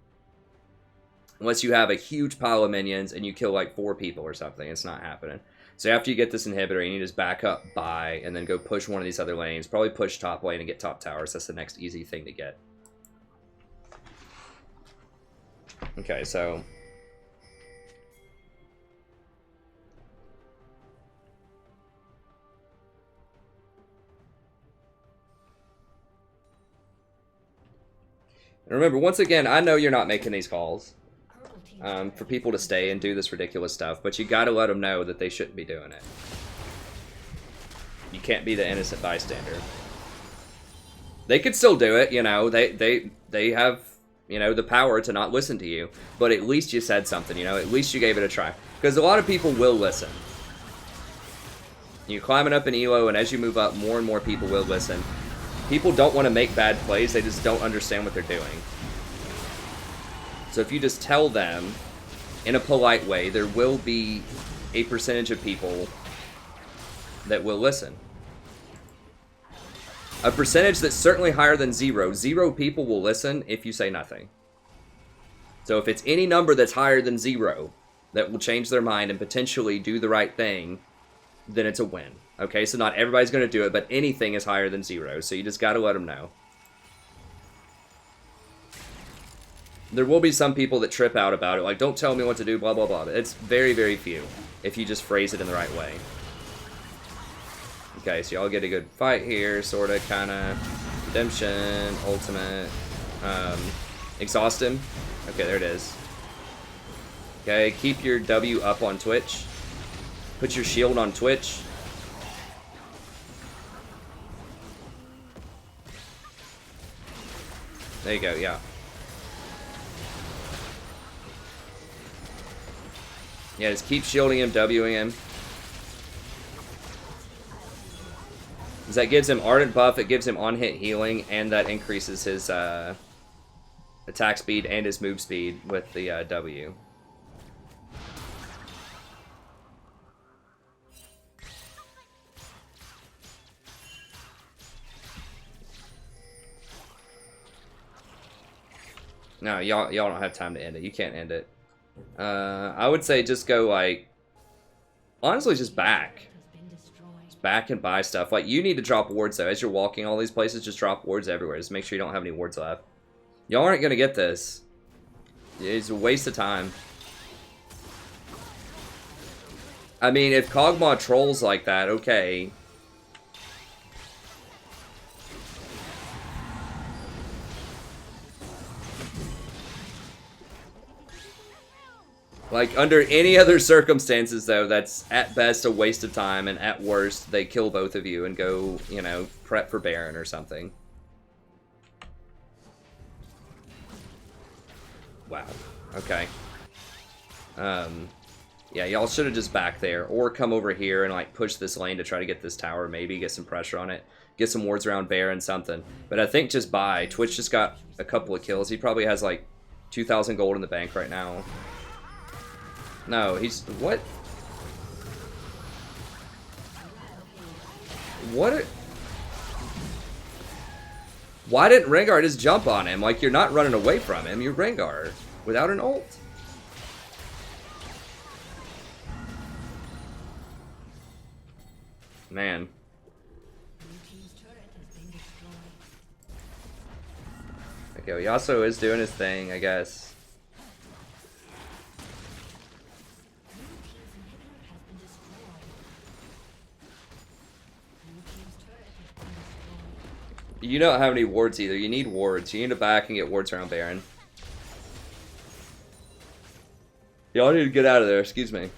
Unless you have a huge pile of minions and you kill like 4 people or something, it's not happening. So after you get this inhibitor, you need to just back up, buy, and then go push one of these other lanes. Probably push top lane and get top towers. That's the next easy thing to get. Okay, so... And remember, once again, I know you're not making these calls for people to stay and do this ridiculous stuff, but you gotta let them know that they shouldn't be doing it. You can't be the innocent bystander. They could still do it, you know, they have, you know, the power to not listen to you, but at least you said something, you know, at least you gave it a try. Because a lot of people will listen. You're climbing up in ELO, and as you move up, more and more people will listen. People don't want to make bad plays, they just don't understand what they're doing. So if you just tell them in a polite way, there will be a percentage of people that will listen. A percentage that's certainly higher than 0. 0 people will listen if you say nothing. So if it's any number that's higher than 0 that will change their mind and potentially do the right thing, then it's a win. Okay, so not everybody's going to do it, but anything is higher than 0, so you just got to let them know. There will be some people that trip out about it, like, don't tell me what to do, blah, blah, blah. It's very, very few, if you just phrase it in the right way. Okay, so y'all get a good fight here, sorta, kinda. Redemption, ultimate. Exhaust him. Okay, there it is. Okay, keep your W up on Twitch. Put your shield on Twitch. There you go, yeah. Yeah, just keep shielding him, Wing him. That gives him Ardent buff, it gives him on-hit healing, and that increases his attack speed and his move speed with the W. No, y'all don't have time to end it. You can't end it. I would say just go, like, honestly, just back. Just back and buy stuff. Like, you need to drop wards, though. As you're walking all these places, just drop wards everywhere. Just make sure you don't have any wards left. Y'all aren't going to get this. It's a waste of time. I mean, if Kog'Maw trolls like that, okay. Like, under any other circumstances, though, that's at best a waste of time, and at worst, they kill both of you and go, you know, prep for Baron or something. Wow. Okay. Yeah, y'all should have just backed there, or come over here and, like, push this lane to try to get this tower, maybe get some pressure on it, get some wards around Baron, something. But I think just buy. Twitch just got a couple of kills. He probably has, like, 2,000 gold in the bank right now. No, he's... What? What? Why didn't Rengar just jump on him? Like, you're not running away from him. You're Rengar without an ult. Man. Okay, well, Yasuo is doing his thing, I guess. You don't have any wards either. You need wards. You need to back and get wards around Baron. Y'all need to get out of there. Excuse me.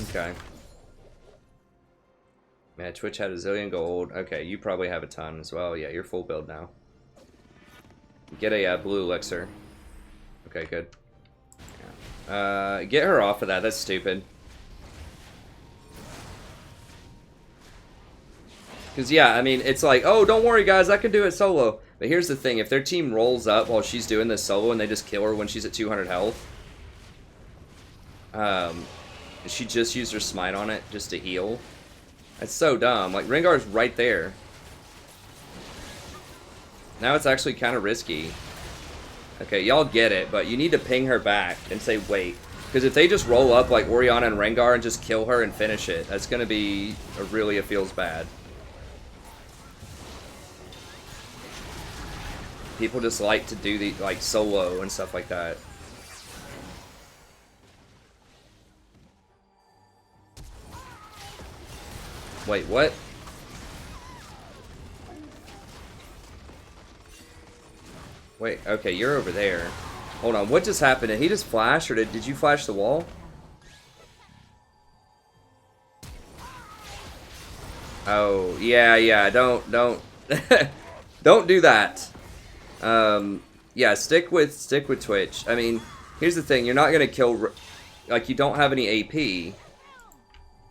Okay. Man, Twitch had a zillion gold. Okay, you probably have a ton as well. Yeah, you're full build now. Get a blue elixir. Okay, good. Yeah. Get her off of that. That's stupid. Because, yeah, I mean, it's like, oh, don't worry, guys. I can do it solo. But here's the thing. If their team rolls up while she's doing this solo and they just kill her when she's at 200 health, she just used her smite on it just to heal. That's so dumb. Like, Rengar's right there. Now it's actually kind of risky. Okay, y'all get it, but you need to ping her back and say wait. Because if they just roll up like Orianna and Rengar and just kill her and finish it, that's going to be it feels bad. People just like to do the like solo and stuff like that. Wait, what? Wait, okay, you're over there. Hold on, what just happened? Did he just flash, or did you flash the wall? Oh, yeah, don't don't do that. Yeah, stick with Twitch. I mean, here's the thing, you're not gonna kill, like, you don't have any AP.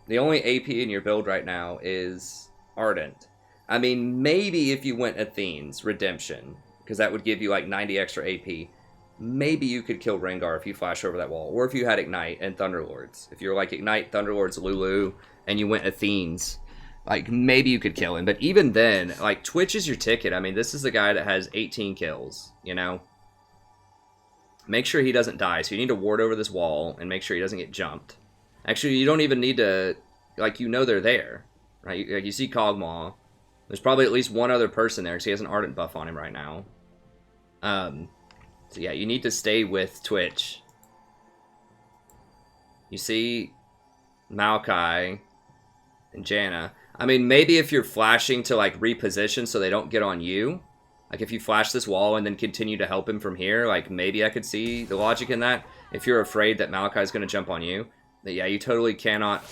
The only AP in your build right now is Ardent. I mean, maybe if you went Athene's Redemption, because that would give you like 90 extra AP. Maybe you could kill Rengar if you flash over that wall. Or if you had Ignite and Thunderlords. If you're like Ignite, Thunderlords, Lulu, and you went Athene's, like maybe you could kill him. But even then, like Twitch is your ticket. I mean, this is the guy that has 18 kills, you know? Make sure he doesn't die. So you need to ward over this wall and make sure he doesn't get jumped. Actually, you don't even need to, like, you know they're there, right? You see Kog'Maw. There's probably at least one other person there because he has an Ardent buff on him right now. So yeah, you need to stay with Twitch. You see Maokai and Janna. I mean, maybe if you're flashing to, like, reposition so they don't get on you. Like, if you flash this wall and then continue to help him from here, like, maybe I could see the logic in that. If you're afraid that Maokai's going to jump on you. But yeah, you totally cannot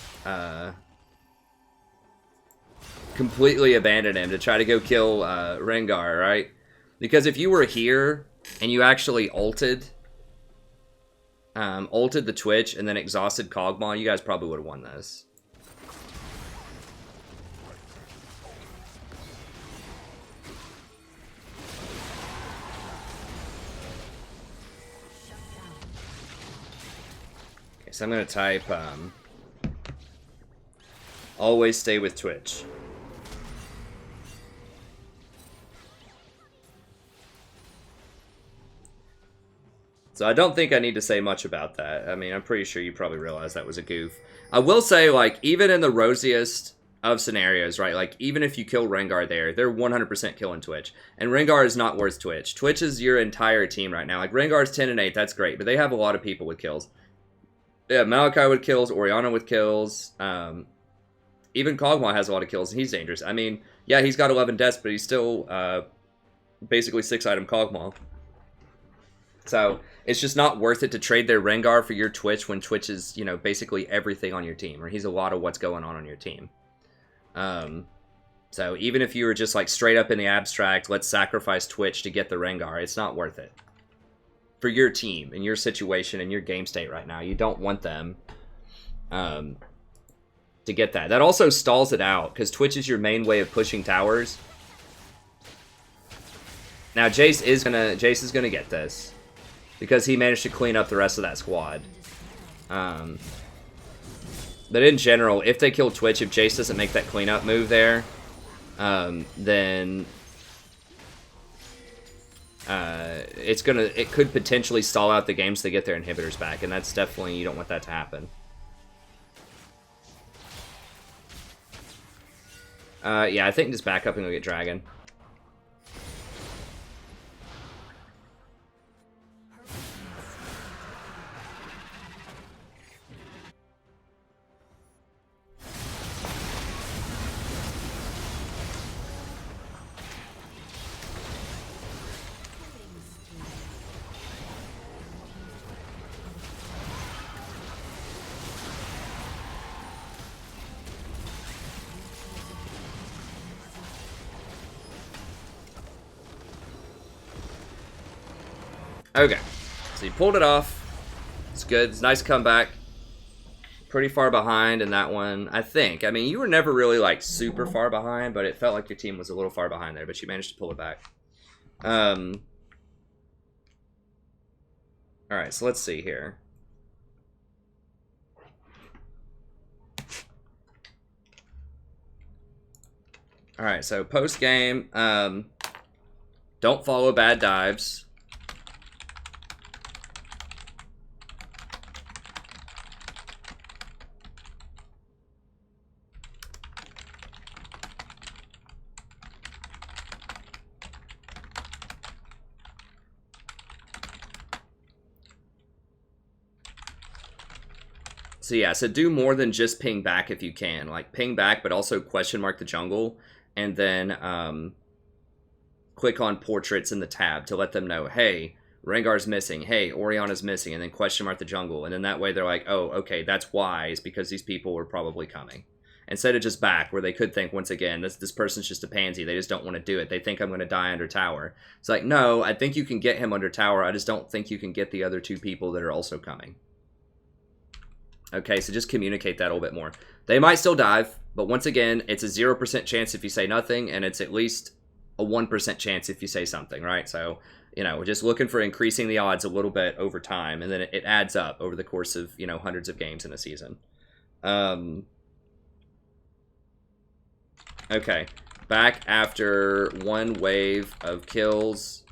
completely abandon him to try to go kill Rengar, right? Because if you were here and you actually ulted the Twitch and then exhausted Kog'Maw, you guys probably would have won this. Okay, so I'm going to type always stay with Twitch. So I don't think I need to say much about that. I mean, I'm pretty sure you probably realize that was a goof. I will say, like, even in the rosiest of scenarios, right? Like, even if you kill Rengar there, they're 100% killing Twitch. And Rengar is not worth Twitch. Twitch is your entire team right now. Like, Rengar's 10 and 8, that's great. But they have a lot of people with kills. Yeah, Maokai with kills, Orianna with kills. Even Kog'Maw has a lot of kills, and he's dangerous. I mean, yeah, he's got 11 deaths, but he's still basically 6-item Kog'Maw. So it's just not worth it to trade their Rengar for your Twitch when Twitch is, you know, basically everything on your team, or he's a lot of what's going on your team. So even if you were just like straight up in the abstract, let's sacrifice Twitch to get the Rengar, it's not worth it. For your team, in your situation, in your game state right now, you don't want them to get that. That also stalls it out, because Twitch is your main way of pushing towers. Now Jace is gonna get this, because he managed to clean up the rest of that squad. But in general, if they kill Twitch, if Jace doesn't make that cleanup move there, then it could potentially stall out the game so they get their inhibitors back, and that's definitely, you don't want that to happen. Yeah, I think just back up and go get Dragon. Okay, so you pulled it off. It's good. It's a nice comeback. Pretty far behind in that one, I think. I mean, you were never really, like, super far behind, but it felt like your team was a little far behind there, but you managed to pull it back. Alright, so let's see here. Alright, so post-game, don't follow bad dives. So yeah, so do more than just ping back if you can. Like ping back, but also question mark the jungle, and then click on portraits in the tab to let them know, hey, Rengar's missing, hey, Orianna's missing, and then question mark the jungle. And then that way they're like, oh, okay, that's wise because these people were probably coming. Instead of just back, where they could think, once again, this person's just a pansy. They just don't want to do it. They think I'm going to die under tower. It's like, no, I think you can get him under tower. I just don't think you can get the other two people that are also coming. Okay, so just communicate that a little bit more. They might still dive, but once again, it's a 0% chance if you say nothing, and it's at least a 1% chance if you say something, right? So, you know, we're just looking for increasing the odds a little bit over time, and then it adds up over the course of, you know, hundreds of games in a season. Okay, back after one wave of kills.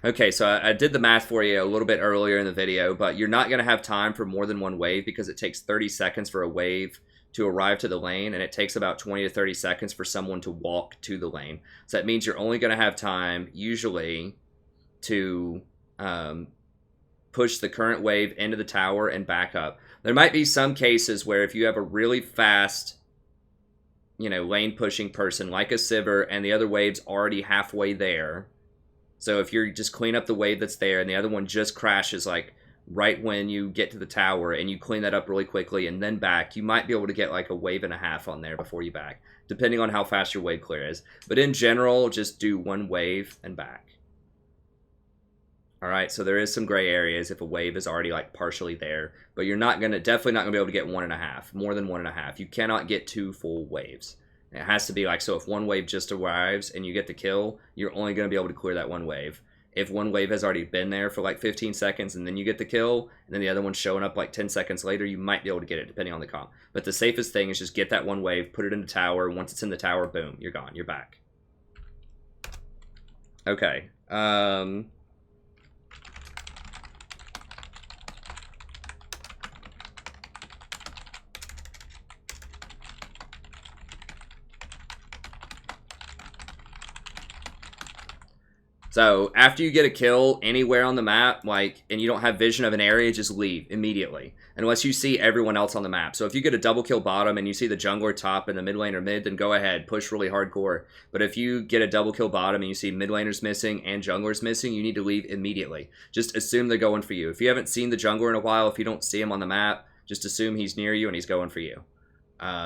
Okay, so I did the math for you a little bit earlier in the video, but you're not going to have time for more than one wave because it takes 30 seconds for a wave to arrive to the lane, and it takes about 20 to 30 seconds for someone to walk to the lane. So that means you're only going to have time, usually, to push the current wave into the tower and back up. There might be some cases where if you have a really fast, you know, lane pushing person like a Sivir and the other wave's already halfway there. So if you're just clean up the wave that's there and the other one just crashes like right when you get to the tower and you clean that up really quickly and then back, you might be able to get like a wave and a half on there before you back, depending on how fast your wave clear is. But in general, just do one wave and back. All right, so there is some gray areas if a wave is already like partially there, but you're definitely not gonna be able to get 1.5, more than 1.5. You cannot get 2 full waves. It has to be like, so if one wave just arrives and you get the kill, you're only gonna be able to clear that one wave. If one wave has already been there for like 15 seconds and then you get the kill, and then the other one's showing up like 10 seconds later, you might be able to get it depending on the comp. But the safest thing is just get that one wave, put it in the tower. Once it's in the tower, boom, you're gone, you're back. Okay, so after you get a kill anywhere on the map, like, and you don't have vision of an area, just leave immediately, unless you see everyone else on the map. So if you get a double kill bottom and you see the jungler top and the mid laner mid, then go ahead, push really hardcore. But if you get a double kill bottom and you see mid laners missing and junglers missing, you need to leave immediately. Just assume they're going for you. If you haven't seen the jungler in a while, if you don't see him on the map, just assume he's near you and he's going for you.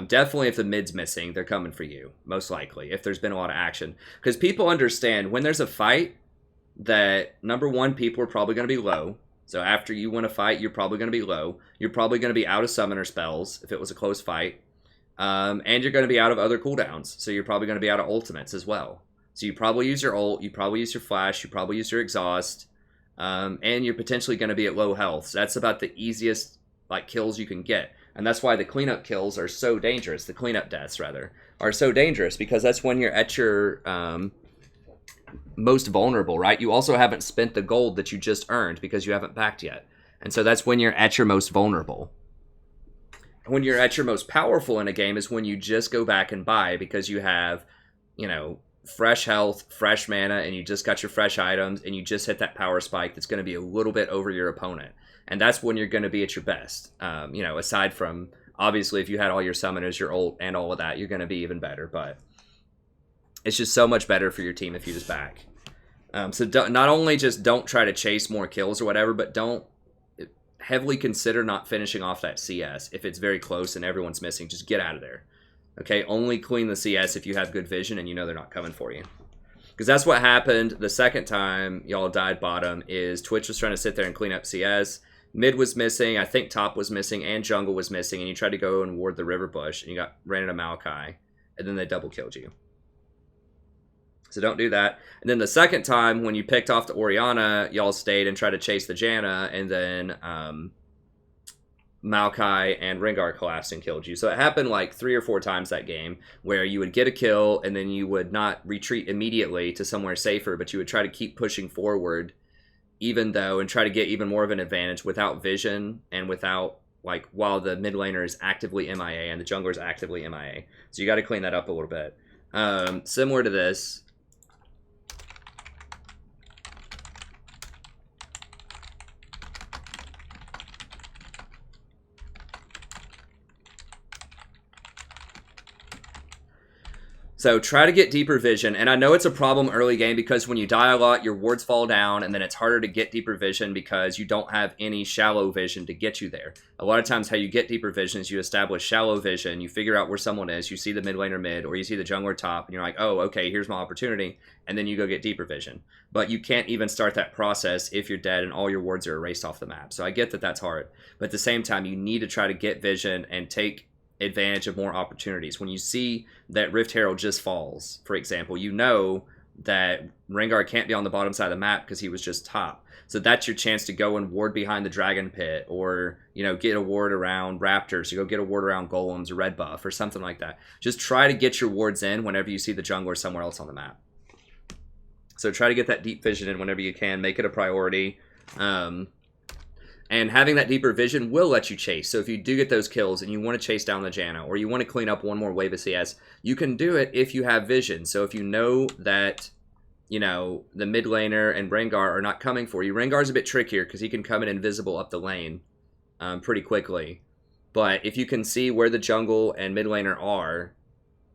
Definitely if the mid's missing, they're coming for you, most likely, if there's been a lot of action. Because people understand, when there's a fight, that, number one, people are probably going to be low. So after you win a fight, you're probably going to be low. You're probably going to be out of summoner spells, if it was a close fight. And you're going to be out of other cooldowns, so you're probably going to be out of ultimates as well. So you probably use your ult, you probably use your flash, you probably use your exhaust, and you're potentially going to be at low health. So that's about the easiest like kills you can get. And that's why the cleanup kills are so dangerous. The cleanup deaths, rather, are so dangerous, because that's when you're at your most vulnerable, right? You also haven't spent the gold that you just earned because you haven't backed yet. And so that's when you're at your most vulnerable. When you're at your most powerful in a game is when you just go back and buy, because you have, you know, fresh health, fresh mana, and you just got your fresh items, and you just hit that power spike that's going to be a little bit over your opponent. And that's when you're going to be at your best. You know, aside from, obviously, if you had all your summoners, your ult, and all of that, you're going to be even better. But it's just so much better for your team if you just back. So not only just don't try to chase more kills or whatever, but don't heavily consider not finishing off that CS. If it's very close and everyone's missing, just get out of there. Okay, only clean the CS if you have good vision and you know they're not coming for you. Because that's what happened the second time y'all died bottom, is Twitch was trying to sit there and clean up CS. Mid was missing, I think top was missing, and jungle was missing, and you tried to go and ward the river bush, and you ran into Maokai, and then they double killed you. So don't do that. And then the second time, when you picked off the Orianna, y'all stayed and tried to chase the Janna, and then Maokai and Rengar collapsed and killed you. So it happened like 3 or 4 times that game, where you would get a kill, and then you would not retreat immediately to somewhere safer, but you would try to keep pushing forward, even though, and try to get even more of an advantage without vision, and without, like, while the mid laner is actively MIA and the jungler is actively MIA. So you got to clean that up a little bit. Similar to this. So try to get deeper vision, and I know it's a problem early game because when you die a lot, your wards fall down, and then it's harder to get deeper vision because you don't have any shallow vision to get you there. A lot of times how you get deeper vision is you establish shallow vision, you figure out where someone is, you see the mid laner mid, or you see the jungler top, and you're like, oh, okay, here's my opportunity, and then you go get deeper vision. But you can't even start that process if you're dead and all your wards are erased off the map. So I get that that's hard, but at the same time, you need to try to get vision and take advantage of more opportunities. When you see that Rift Herald just falls, for example, you know that Rengar can't be on the bottom side of the map because he was just top. So that's your chance to go and ward behind the Dragon Pit, or, you know, get a ward around Raptors, or go get a ward around Golems or Red Buff or something like that. Just try to get your wards in whenever you see the jungler somewhere else on the map. So try to get that deep vision in whenever you can. Make it a priority. And having that deeper vision will let you chase. So if you do get those kills and you want to chase down the Janna, or you want to clean up one more wave of CS, you can do it if you have vision. So if you know that, you know, the mid laner and Rengar are not coming for you. Rengar's a bit trickier because he can come in invisible up the lane pretty quickly. But if you can see where the jungle and mid laner are,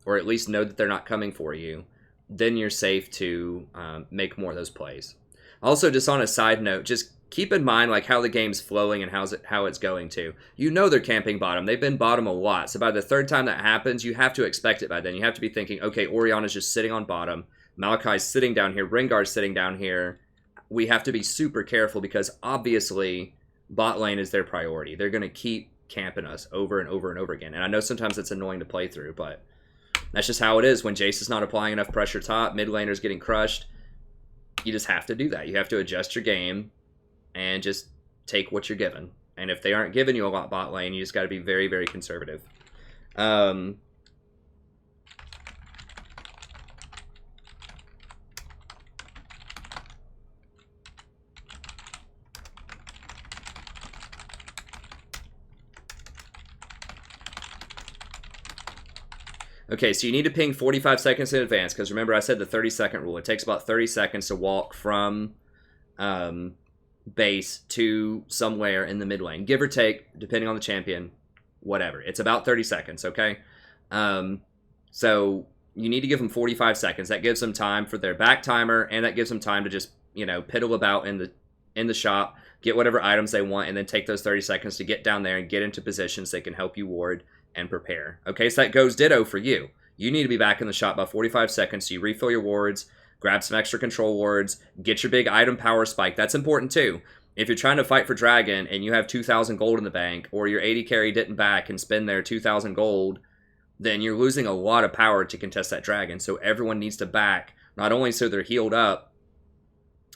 or at least know that they're not coming for you, then you're safe to make more of those plays. Also, just on a side note, just keep in mind like how the game's flowing and how it's going to. You know they're camping bottom. They've been bottom a lot. So by the third time that happens, you have to expect it by then. You have to be thinking, okay, Orianna's just sitting on bottom. Malachi's sitting down here. Rengar's sitting down here. We have to be super careful because obviously bot lane is their priority. They're going to keep camping us over and over and over again. And I know sometimes it's annoying to play through, but that's just how it is. When Jace is not applying enough pressure top, mid laner's getting crushed, you just have to do that. You have to adjust your game and just take what you're given. And if they aren't giving you a lot bot lane, you just got to be very, very conservative. Okay, so you need to ping 45 seconds in advance, because remember I said the 30-second rule. It takes about 30 seconds to walk from base to somewhere in the mid lane, give or take, depending on the champion, whatever. It's about 30 seconds, okay? So you need to give them 45 seconds. That gives them time for their back timer, and that gives them time to just, you know, piddle about in the shop, get whatever items they want, and then take those 30 seconds to get down there and get into positions that can help you ward and prepare. Okay, so that goes ditto for you. You need to be back in the shop by 45 seconds, so you refill your wards, grab some extra control wards, get your big item power spike. That's important too. If you're trying to fight for Dragon and you have 2,000 gold in the bank, or your AD carry didn't back and spend their 2,000 gold, then you're losing a lot of power to contest that Dragon. So everyone needs to back, not only so they're healed up,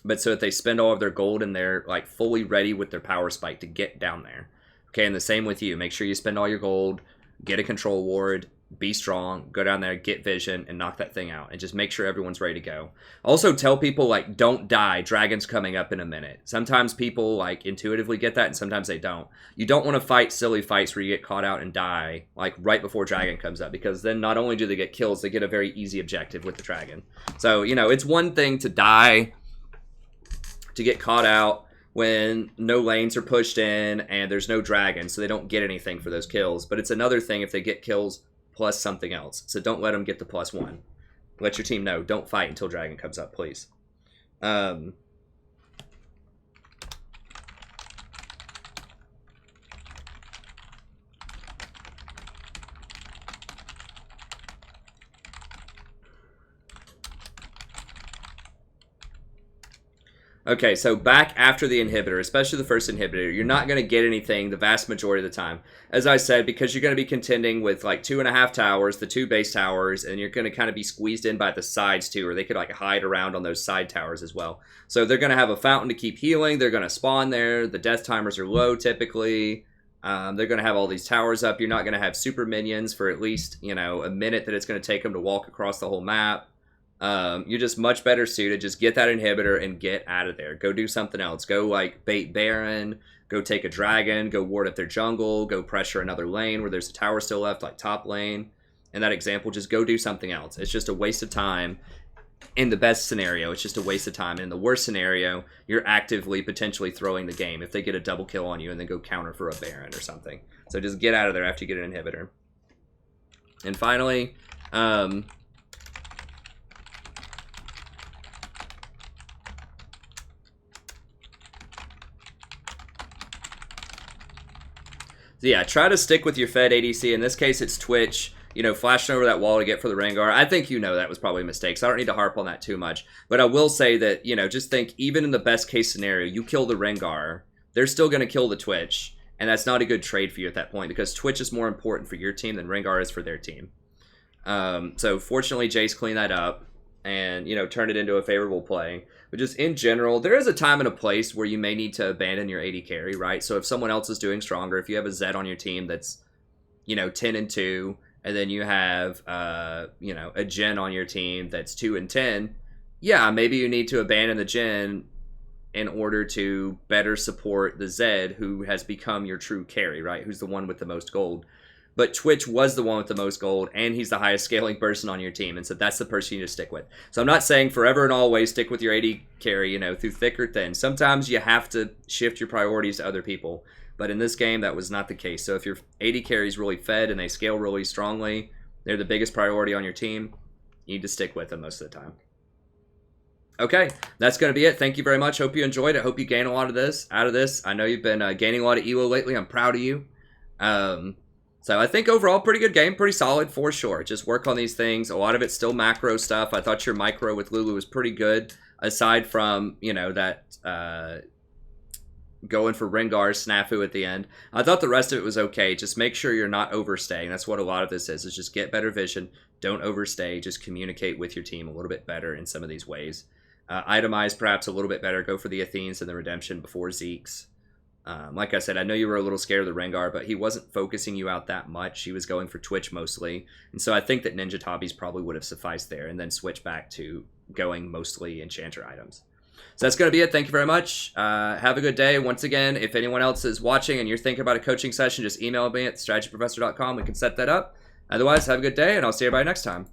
but so that they spend all of their gold and they're like fully ready with their power spike to get down there. Okay, and the same with you. Make sure you spend all your gold, get a control ward, be strong, go down there, get vision, and knock that thing out. And just make sure everyone's ready to go. Also tell people, like, don't die. Dragon's coming up in a minute. Sometimes people, like, intuitively get that, and sometimes they don't. You don't want to fight silly fights where you get caught out and die, like, right before Dragon comes up. Because then not only do they get kills, they get a very easy objective with the Dragon. So, you know, it's one thing to die, to get caught out when no lanes are pushed in and there's no Dragon, so they don't get anything for those kills. But it's another thing if they get kills plus something else. So don't let them get the +1. Let your team know. Don't fight until Dragon comes up, please. Okay, so back after the inhibitor, especially the first inhibitor, you're not going to get anything the vast majority of the time. As I said, because you're going to be contending with like 2.5 towers, the 2 base towers, and you're going to kind of be squeezed in by the sides too, or they could like hide around on those side towers as well. So they're going to have a fountain to keep healing, they're going to spawn there, the death timers are low typically, they're going to have all these towers up, you're not going to have super minions for at least, you know, a minute that it's going to take them to walk across the whole map. You're just much better suited. Just get that inhibitor and get out of there. Go do something else. Go like bait Baron. Go take a Dragon. Go ward up their jungle. Go pressure another lane where there's a tower still left, like top lane. in that example, just go do something else. It's just a waste of time. In the best scenario, it's just a waste of time. And in the worst scenario, you're actively potentially throwing the game if they get a double kill on you and then go counter for a Baron or something. So just get out of there after you get an inhibitor. And finally, so yeah, try to stick with your Fed ADC. In this case, it's Twitch. You know, flashing over that wall to get for the Rengar. I think you know that was probably a mistake, so I don't need to harp on that too much. But I will say that, you know, just think, even in the best case scenario, you kill the Rengar, they're still going to kill the Twitch, and that's not a good trade for you at that point, because Twitch is more important for your team than Rengar is for their team. So fortunately, Jace cleaned that up and, you know, turned it into a favorable play. But just in general, there is a time and a place where you may need to abandon your AD carry, right? So if someone else is doing stronger, if you have a Zed on your team that's, you know, 10-2, and then you have, you know, a Jhin on your team that's 2-10, yeah, maybe you need to abandon the Jhin in order to better support the Zed, who has become your true carry, right? Who's the one with the most gold. But Twitch was the one with the most gold, and he's the highest scaling person on your team, and so that's the person you need to stick with. So I'm not saying forever and always stick with your AD carry, you know, through thick or thin. Sometimes you have to shift your priorities to other people. But in this game, that was not the case. So if your AD carry is really fed and they scale really strongly, they're the biggest priority on your team, you need to stick with them most of the time. Okay, that's going to be it. Thank you very much. Hope you enjoyed it. Hope you gain a lot of this out of this. I know you've been gaining a lot of ELO lately. I'm proud of you. So I think overall, pretty good game. Pretty solid for sure. Just work on these things. A lot of it's still macro stuff. I thought your micro with Lulu was pretty good, aside from, you know, that... going for Rengar's snafu at the end. I thought the rest of it was okay. Just make sure you're not overstaying. That's what a lot of this is just get better vision. Don't overstay. Just communicate with your team a little bit better in some of these ways. Itemize perhaps a little bit better. Go for the Athenes and the Redemption before Zeke's. Like I said, I know you were a little scared of the Rengar, but he wasn't focusing you out that much. He was going for Twitch mostly. And so I think that Ninja Tabis probably would have sufficed there, and then switch back to going mostly Enchanter items. So that's going to be it. Thank you very much. Have a good day. Once again, if anyone else is watching and you're thinking about a coaching session, just email me at strategyprofessor.com. We can set that up. Otherwise, have a good day, and I'll see everybody next time.